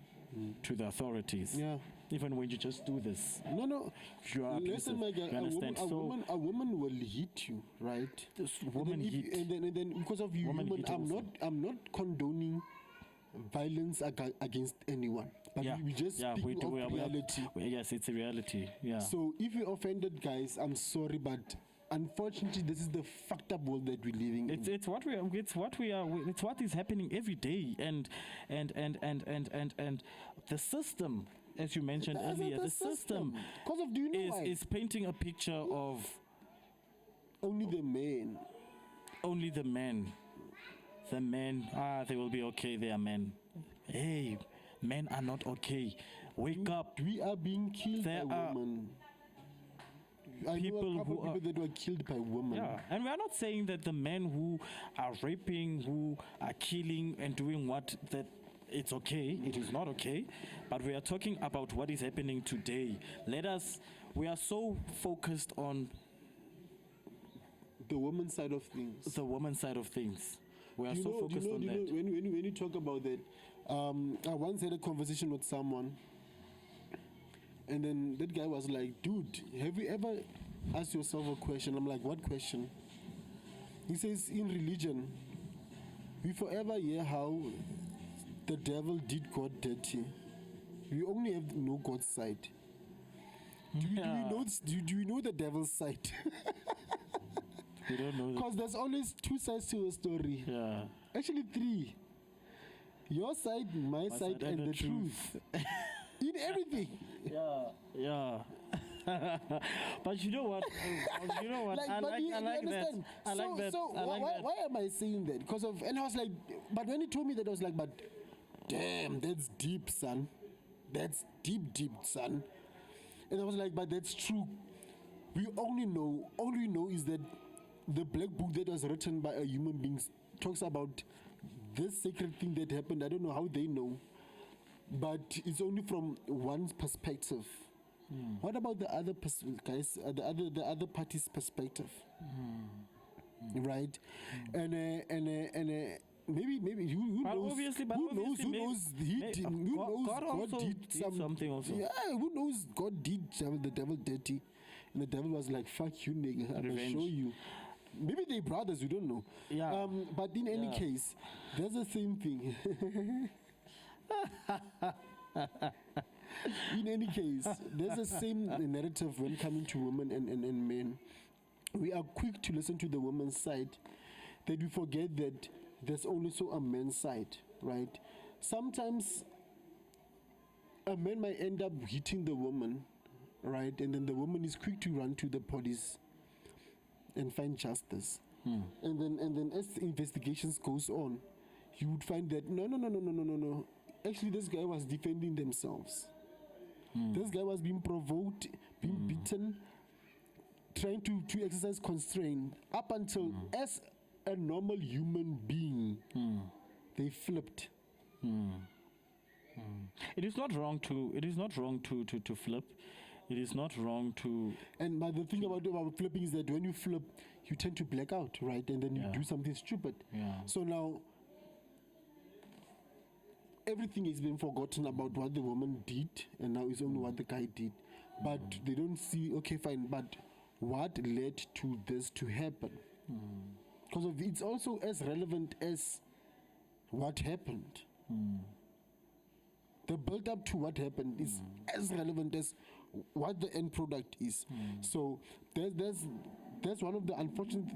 [SPEAKER 2] to the authorities.
[SPEAKER 1] Yeah.
[SPEAKER 2] Even when you just do this,
[SPEAKER 1] No.
[SPEAKER 2] you are abusive.
[SPEAKER 1] Listen, my guy,
[SPEAKER 2] You understand?
[SPEAKER 1] a woman will hit you, right?
[SPEAKER 2] This
[SPEAKER 1] And
[SPEAKER 2] woman
[SPEAKER 1] then,
[SPEAKER 2] hit.
[SPEAKER 1] and then because of you,
[SPEAKER 2] Woman
[SPEAKER 1] woman,
[SPEAKER 2] hit also.
[SPEAKER 1] I'm not condoning violence against anyone, but we just speaking of reality.
[SPEAKER 2] Yes, it's a reality. Yeah.
[SPEAKER 1] So if you offended, guys, I'm sorry, but unfortunately, this is the fucked up world that we're living in.
[SPEAKER 2] It's what is happening every day, and the system, as you mentioned earlier, the system
[SPEAKER 1] Because of, do you know why?
[SPEAKER 2] is painting a picture of
[SPEAKER 1] Only the men.
[SPEAKER 2] only the men. The men, they will be okay. They are men. Hey, men are not okay. Wake up.
[SPEAKER 1] We are being killed
[SPEAKER 2] There
[SPEAKER 1] by
[SPEAKER 2] are
[SPEAKER 1] women. I
[SPEAKER 2] people
[SPEAKER 1] know a couple
[SPEAKER 2] who are-
[SPEAKER 1] people that were killed by women.
[SPEAKER 2] Yeah, and we are not saying that the men who are raping, who are killing and doing what that it's okay. It is not okay. But we are talking about what is happening today. We are so focused on
[SPEAKER 1] The woman's side of things.
[SPEAKER 2] the woman's side of things. We are
[SPEAKER 1] Do you
[SPEAKER 2] so
[SPEAKER 1] know,
[SPEAKER 2] focused on that.
[SPEAKER 1] when you talk about that, I once had a conversation with someone, and then that guy was like, "Dude, have you ever asked yourself a question?" I'm like, "What question?" He says, "In religion, we forever hear how the devil did God dirty. We only have no God's side. Do we know the devil's side?
[SPEAKER 2] We don't know.
[SPEAKER 1] Because there's always two sides to a story.
[SPEAKER 2] Yeah.
[SPEAKER 1] Actually, three. Your side, my side, and the truth. In everything.
[SPEAKER 2] Yeah. But you know what? I like that. I like that.
[SPEAKER 1] So
[SPEAKER 2] I like that.
[SPEAKER 1] why am I saying that? Because of, and I was like, but when he told me that, I was like, but damn, that's deep, son. That's deep, son. And I was like, but that's true. We all we know is that the black book that was written by a human being talks about this sacred thing that happened. I don't know how they know, but it's only from one's perspective. What about the other guys? The other party's perspective, right? And maybe who
[SPEAKER 2] But
[SPEAKER 1] knows?
[SPEAKER 2] obviously- but
[SPEAKER 1] who
[SPEAKER 2] obviously
[SPEAKER 1] knows?
[SPEAKER 2] maybe- God also
[SPEAKER 1] did
[SPEAKER 2] did something also.
[SPEAKER 1] Yeah, who knows? God did the devil dirty, and the devil was like, "Fuck you, nigga! I'm gonna
[SPEAKER 2] Revenge.
[SPEAKER 1] show you." Maybe they brothers, we don't know.
[SPEAKER 2] Yeah.
[SPEAKER 1] But in any
[SPEAKER 2] Yeah.
[SPEAKER 1] case, there's the same thing. In any case, there's the same narrative when coming to women and men. We are quick to listen to the woman's side, that we forget that there's also a man's side, right? Sometimes a man might end up hitting the woman, right? And then the woman is quick to run to the police and find justice. And then as the investigations goes on, you would find that no. Actually, this guy was defending themselves. This guy was being provoked, being beaten, trying to exercise constraint up until as a normal human being, they flipped.
[SPEAKER 2] It is not wrong to flip. It is not wrong to
[SPEAKER 1] And but the thing about flipping is that when you flip, you tend to black out, right? And then you
[SPEAKER 2] Yeah.
[SPEAKER 1] do something stupid.
[SPEAKER 2] Yeah.
[SPEAKER 1] So now everything has been forgotten about what the woman did, and now it's only what the guy did. But they don't see, okay, fine, but what led to this to happen? Because it's also as relevant as what happened. The build up to what happened is as relevant as what the end product is. So there's one of the unfortunate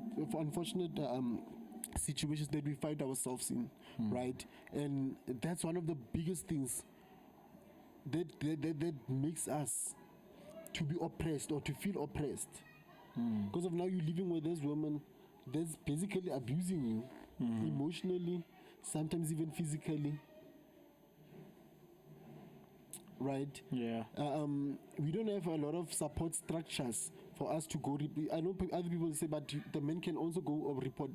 [SPEAKER 1] situations that we find ourselves in, right? And that's one of the biggest things that makes us to be oppressed or to feel oppressed. Because of now you're living with this woman that's basically abusing you emotionally, sometimes even physically. right?
[SPEAKER 2] Yeah.
[SPEAKER 1] We don't have a lot of support structures for us to go. I know other people say, but the men can also go or report.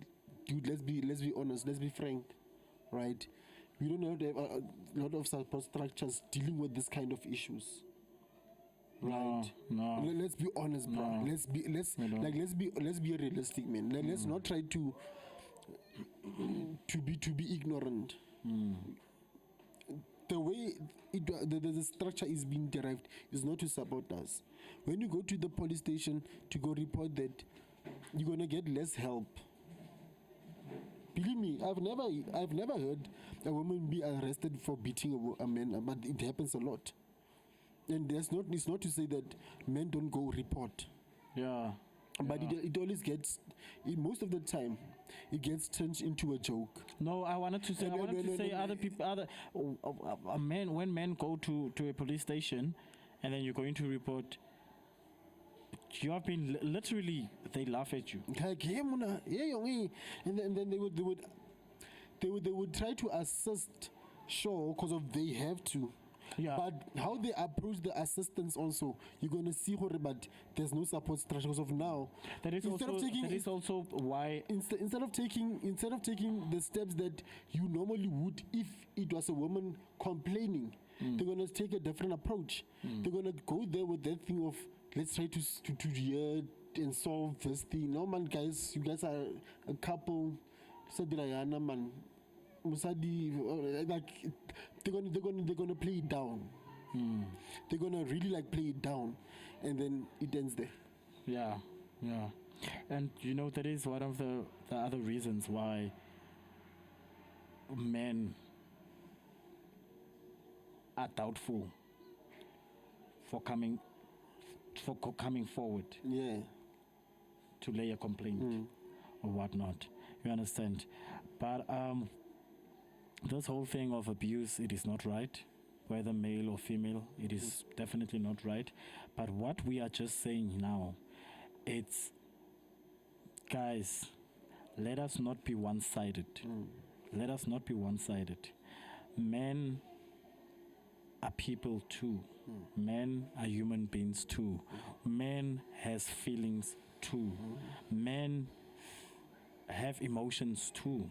[SPEAKER 1] Dude, let's be honest, let's be frank, right? We don't have a lot of support structures dealing with this kind of issues. Right.
[SPEAKER 2] No.
[SPEAKER 1] Let's be honest, bro.
[SPEAKER 2] No.
[SPEAKER 1] Let's be realistic, man. Let's not try to be ignorant. The way the structure is being derived is not to support us. When you go to the police station to go report that, you're gonna get less help. Believe me, I've never heard a woman be arrested for beating a man, but it happens a lot. And it's not to say that men don't go report.
[SPEAKER 2] Yeah.
[SPEAKER 1] But it always gets, most of the time, it gets turned into a joke.
[SPEAKER 2] No, I wanted to say other people, a man, when men go to a police station, and then you're going to report, you have been literally, they laugh at you.
[SPEAKER 1] Like, hey, Muna, hey, young, and then they would try to assist, sure, because of they have to.
[SPEAKER 2] Yeah.
[SPEAKER 1] But how they approach the assistance also, you're going to see, but there's no support structure because of now.
[SPEAKER 2] That is also why
[SPEAKER 1] instead of taking the steps that you normally would if it was a woman complaining, they're going to take a different approach. They're going to go there with that thing of, let's try to hear and solve this thing. No, man, guys, you guys are a couple. Sadirayana, man. Musadi, like they're gonna play it down. They're gonna really like play it down, and then it ends there.
[SPEAKER 2] Yeah. And that is one of the other reasons why men are doubtful for coming forward.
[SPEAKER 1] Yeah.
[SPEAKER 2] To lay a complaint or whatnot. You understand? But this whole thing of abuse, it is not right, whether male or female, it is definitely not right. But what we are just saying now, it's, guys, let us not be one-sided. Let us not be one-sided. Men are people too. Men are human beings too. Men has feelings too. Men have emotions too.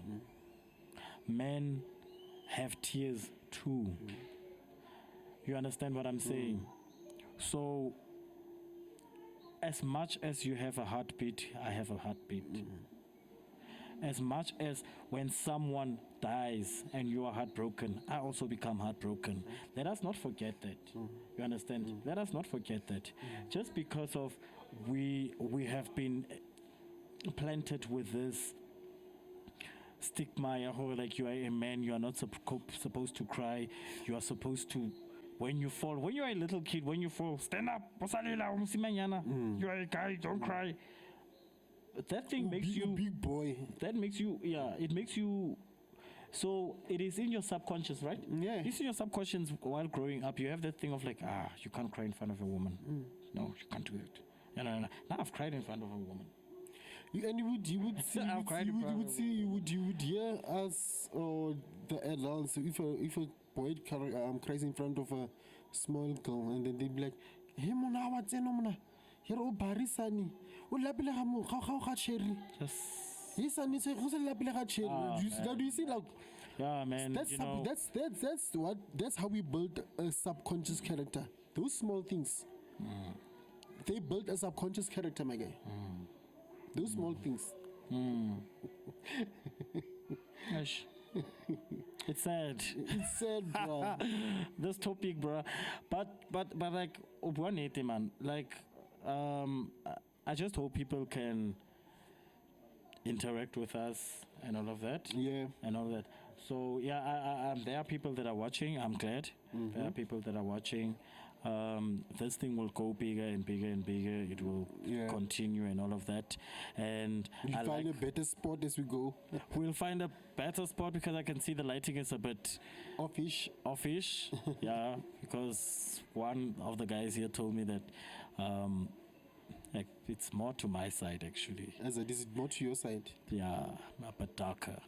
[SPEAKER 2] Men have tears too. You understand what I'm saying? So, as much as you have a heartbeat, I have a heartbeat. As much as when someone dies and you are heartbroken, I also become heartbroken. Let us not forget that. You understand? Let us not forget that. Just because of we have been planted with this stigma, like you are a man, you are not supposed to cry, you are supposed to, when you fall, when you are a little kid, when you fall, stand up, you are a guy, don't cry. That thing makes you
[SPEAKER 1] big boy.
[SPEAKER 2] That makes you, it makes you. So it is in your subconscious, right?
[SPEAKER 1] Yeah.
[SPEAKER 2] It's in your subconscious while growing up. You have that thing of like, you can't cry in front of a woman. No, you can't do it. No. Now I've cried in front of a woman.
[SPEAKER 1] And you would hear us or the adults, if a boy cries in front of a small girl, and then they'd be like, hey mona, what's in mona? You're all barisani. O lapile ga mo ga cherry.
[SPEAKER 2] Just
[SPEAKER 1] he sani se go se lapile ga cherry. Do you see, like,
[SPEAKER 2] yeah, man,
[SPEAKER 1] that's how we build a subconscious character. Those small things, they build a subconscious character, my guy. Those small things.
[SPEAKER 2] Gosh. It's sad.
[SPEAKER 1] It's sad, bro.
[SPEAKER 2] This topic, bro. But like, man, like, I just hope people can interact with us and all of that.
[SPEAKER 1] Yeah.
[SPEAKER 2] And all that. So yeah, there are people that are watching. I'm glad there are people that are watching. This thing will go bigger and bigger and bigger. It will continue and all of that. And
[SPEAKER 1] we'll find a better spot as we go.
[SPEAKER 2] We'll find a better spot because I can see the lighting is a bit
[SPEAKER 1] offish.
[SPEAKER 2] Yeah, because one of the guys here told me that like it's more to my side actually.
[SPEAKER 1] Is it more to your side?
[SPEAKER 2] Yeah, but darker.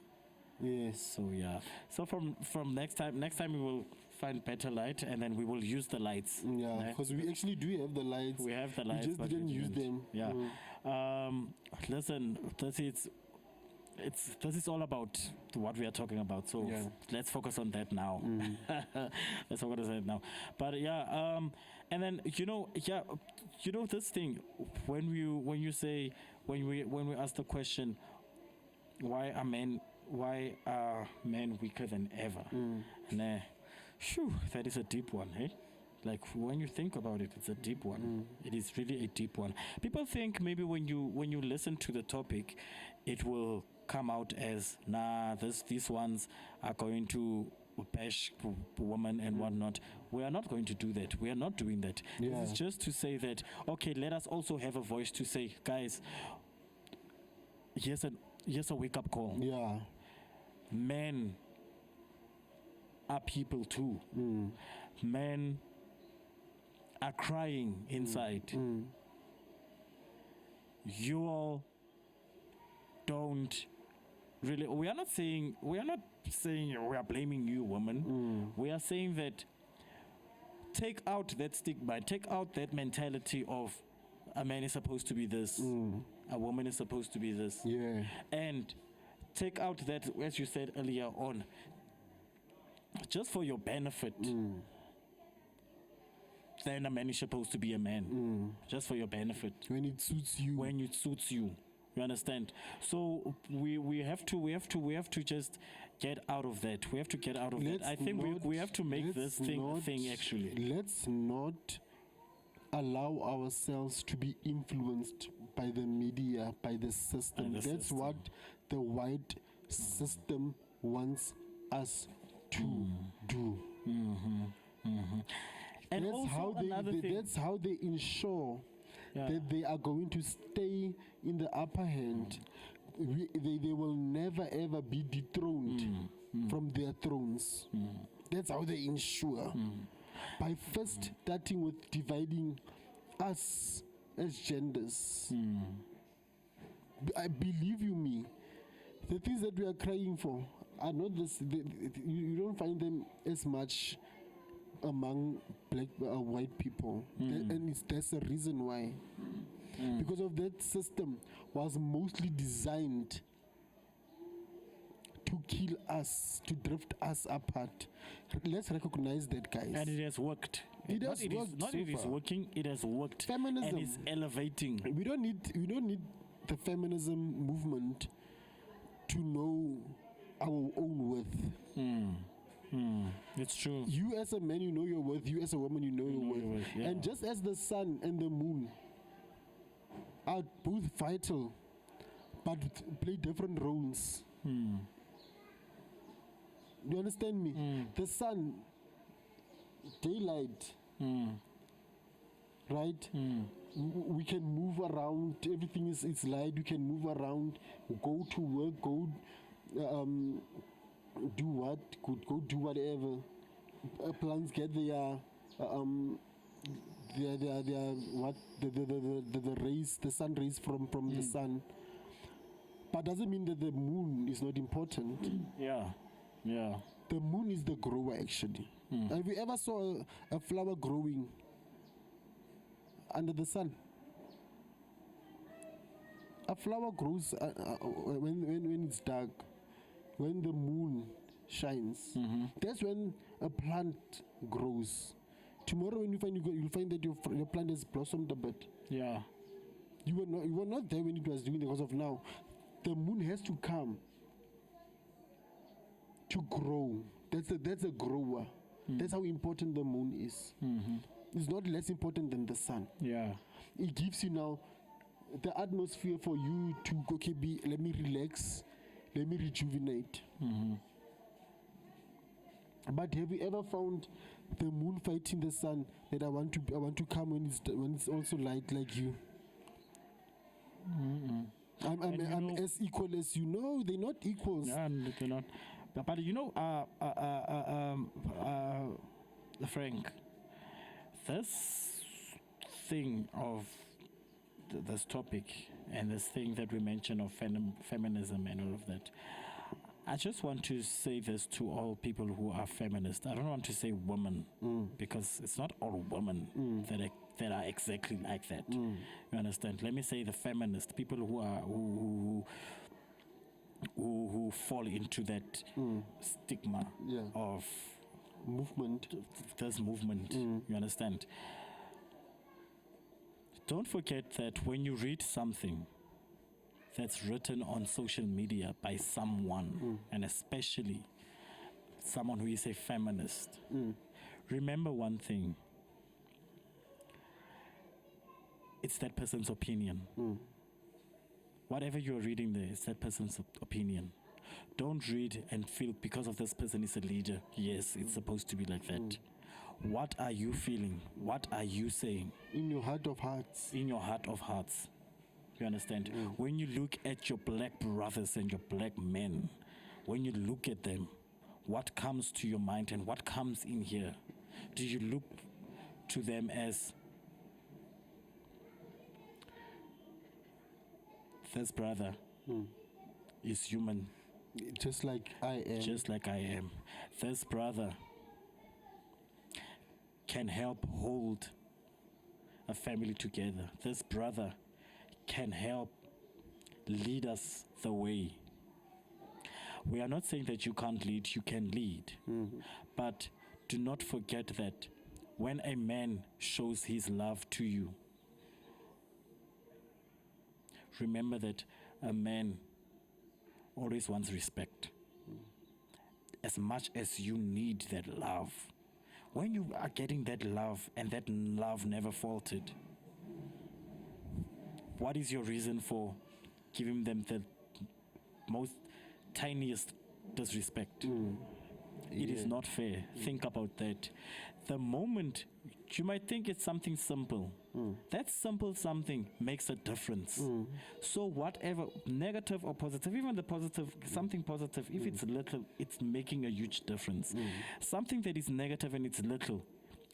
[SPEAKER 1] Yes.
[SPEAKER 2] So yeah. So from next time we will find better light, and then we will use the lights.
[SPEAKER 1] Yeah,
[SPEAKER 2] né?
[SPEAKER 1] because we actually do have the lights.
[SPEAKER 2] We have the
[SPEAKER 1] We
[SPEAKER 2] lights,
[SPEAKER 1] just
[SPEAKER 2] but
[SPEAKER 1] didn't
[SPEAKER 2] we
[SPEAKER 1] use
[SPEAKER 2] didn't.
[SPEAKER 1] them.
[SPEAKER 2] Yeah. Listen, this is all about what we are talking about. So
[SPEAKER 1] Yeah.
[SPEAKER 2] let's focus on that now. Let's focus on that now. But yeah, and then this thing when we ask the question, why are men weaker than ever? Nah, that is a deep one, eh? Like when you think about it, it's a deep one. It is really a deep one. People think maybe when you listen to the topic, it will come out as these ones are going to bash women and whatnot. We are not going to do that. We are not doing that.
[SPEAKER 1] Yeah.
[SPEAKER 2] This is just to say that, okay, let us also have a voice to say, guys, here's a wake up call.
[SPEAKER 1] Yeah.
[SPEAKER 2] Men are people too. Men are crying inside. You all don't really. We are not saying we are blaming you, women. We are saying that take out that stigma, take out that mentality of a man is supposed to be this, a woman is supposed to be this, and take out that, as you said earlier on, just for your benefit. Then a man is supposed to be a man, just for your benefit.
[SPEAKER 1] When it suits you.
[SPEAKER 2] When it suits you, you understand. So we have to just get out of that. We have to get out of that. I think we have to make this thing actually.
[SPEAKER 1] Let's not allow ourselves to be influenced by the media, by the system. That's what the white system wants us to do.
[SPEAKER 2] And
[SPEAKER 1] that's how they ensure that they are going to stay in the upper hand. They will never ever be dethroned from their thrones. That's how they ensure. By first starting with dividing us as genders. I believe you me, the things that we are crying for are not this. You don't find them as much among black white people, and that's the reason why. Because of that system was mostly designed to kill us, to drift us apart. Let's recognize that, guys.
[SPEAKER 2] And it has worked.
[SPEAKER 1] It has worked.
[SPEAKER 2] Not it is working. It has worked.
[SPEAKER 1] Feminism.
[SPEAKER 2] And it's elevating.
[SPEAKER 1] We don't need the feminism movement to know our own worth.
[SPEAKER 2] It's true.
[SPEAKER 1] You as a man, you know your worth. You as a woman, you know your worth.
[SPEAKER 2] Yeah.
[SPEAKER 1] And just as the sun and the moon are both vital, but play different roles. Do you understand me? The sun, daylight, right? We can move around. Everything is light. We can move around. Go to work. Go. Do what? Could go do whatever. Plants get their what the rays, the sun rays from the sun. But doesn't mean that the moon is not important.
[SPEAKER 2] Yeah.
[SPEAKER 1] The moon is the grower actually. Have you ever saw a flower growing under the sun? A flower grows when it's dark. When the moon shines, that's when a plant grows. Tomorrow, when you'll find that your plant has blossomed a bit.
[SPEAKER 2] Yeah.
[SPEAKER 1] You were not there when it was doing it, because of now. The moon has to come to grow. That's a grower. That's how important the moon is. It's not less important than the sun.
[SPEAKER 2] Yeah.
[SPEAKER 1] It gives you now the atmosphere for you to let me relax. Let me rejuvenate. But have you ever found the moon fighting the sun, that I want to come when it's also light like you? I'm as equal as you. No, they're not equals.
[SPEAKER 2] Yeah, they're not. But you know, Frank, this thing of this topic and this thing that we mentioned of feminism and all of that, I just want to say this to all people who are feminists. I don't want to say women because it's not all women that are exactly like that. You understand? Let me say the feminists, people who are who fall into that stigma of
[SPEAKER 1] movement.
[SPEAKER 2] This movement. You understand? Don't forget that when you read something that's written on social media by someone, and especially someone who is a feminist, remember one thing. It's that person's opinion. Whatever you're reading there, it's that person's opinion. Don't read and feel because of this person is a leader. Yes, it's supposed to be like that. What are you feeling? What are you saying?
[SPEAKER 1] In your heart of hearts.
[SPEAKER 2] In your heart of hearts. You understand? When you look at your black brothers and your black men, when you look at them, what comes to your mind and what comes in here? Do you look to them as this brother is human?
[SPEAKER 1] Just like I am.
[SPEAKER 2] Just like I am. This brother can help hold a family together. This brother can help lead us the way. We are not saying that you can't lead, you can lead. But do not forget that when a man shows his love to you, remember that a man always wants respect. As much as you need that love, when you are getting that love and that love never faltered, what is your reason for giving them the most tiniest disrespect? It is not fair. Think about that. The moment you might think it's something simple, that simple something makes a difference. So whatever, negative or positive, even the positive, something positive, if it's little, it's making a huge difference. Something that is negative and it's little,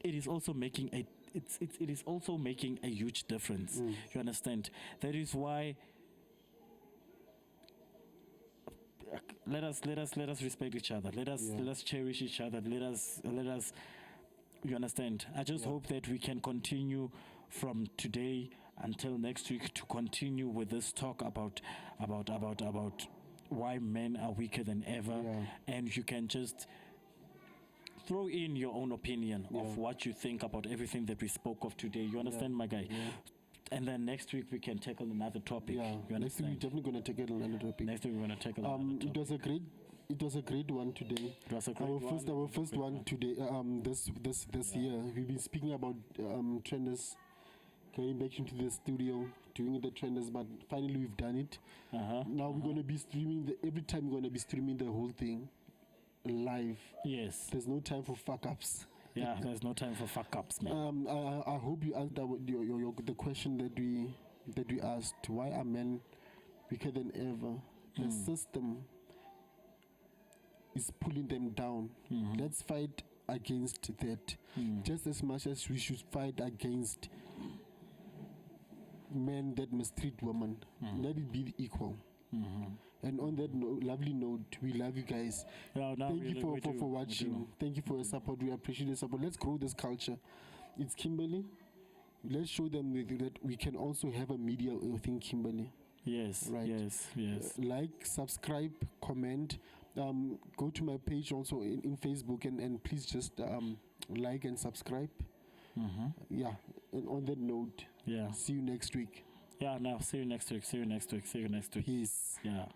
[SPEAKER 2] it is also making a it is also making a huge difference. You understand? That is why let us respect each other. Let us cherish each other. Let us you understand? I just hope that we can continue from today until next week to continue with this talk about why men are weaker than ever, and you can just throw in your own opinion of what you think about everything that we spoke of today. You understand, my guy? And then next week we can tackle another topic. You
[SPEAKER 1] next week we're definitely going to tackle another topic.
[SPEAKER 2] Next week we're going to tackle another topic.
[SPEAKER 1] It was a great one today.
[SPEAKER 2] It was a great
[SPEAKER 1] our first one today. This year we've been speaking about trenders, going back into the studio, doing the trenders, but finally we've done it. Now we're going to be streaming every time we're going to be streaming the whole thing live.
[SPEAKER 2] Yes.
[SPEAKER 1] There's no time for fuck ups.
[SPEAKER 2] Yeah, there's no time for fuck ups, man.
[SPEAKER 1] I hope you answered the question that we asked. Why are men weaker than ever? The system is pulling them down. Let's fight against that. Just as much as we should fight against men that mistreat women. Let it be equal. And on that lovely note, we love you guys. Thank you for watching. Thank you for your support. We appreciate your support. Let's grow this culture. It's Kimberley. Let's show them that we can also have a media within Kimberley.
[SPEAKER 2] Yes. Right. Yes.
[SPEAKER 1] Like, subscribe, comment. Go to my page also in Facebook and please just like and subscribe. Yeah. And on that note, see you next week.
[SPEAKER 2] Yeah, now see you next week.
[SPEAKER 1] Peace.
[SPEAKER 2] Yeah.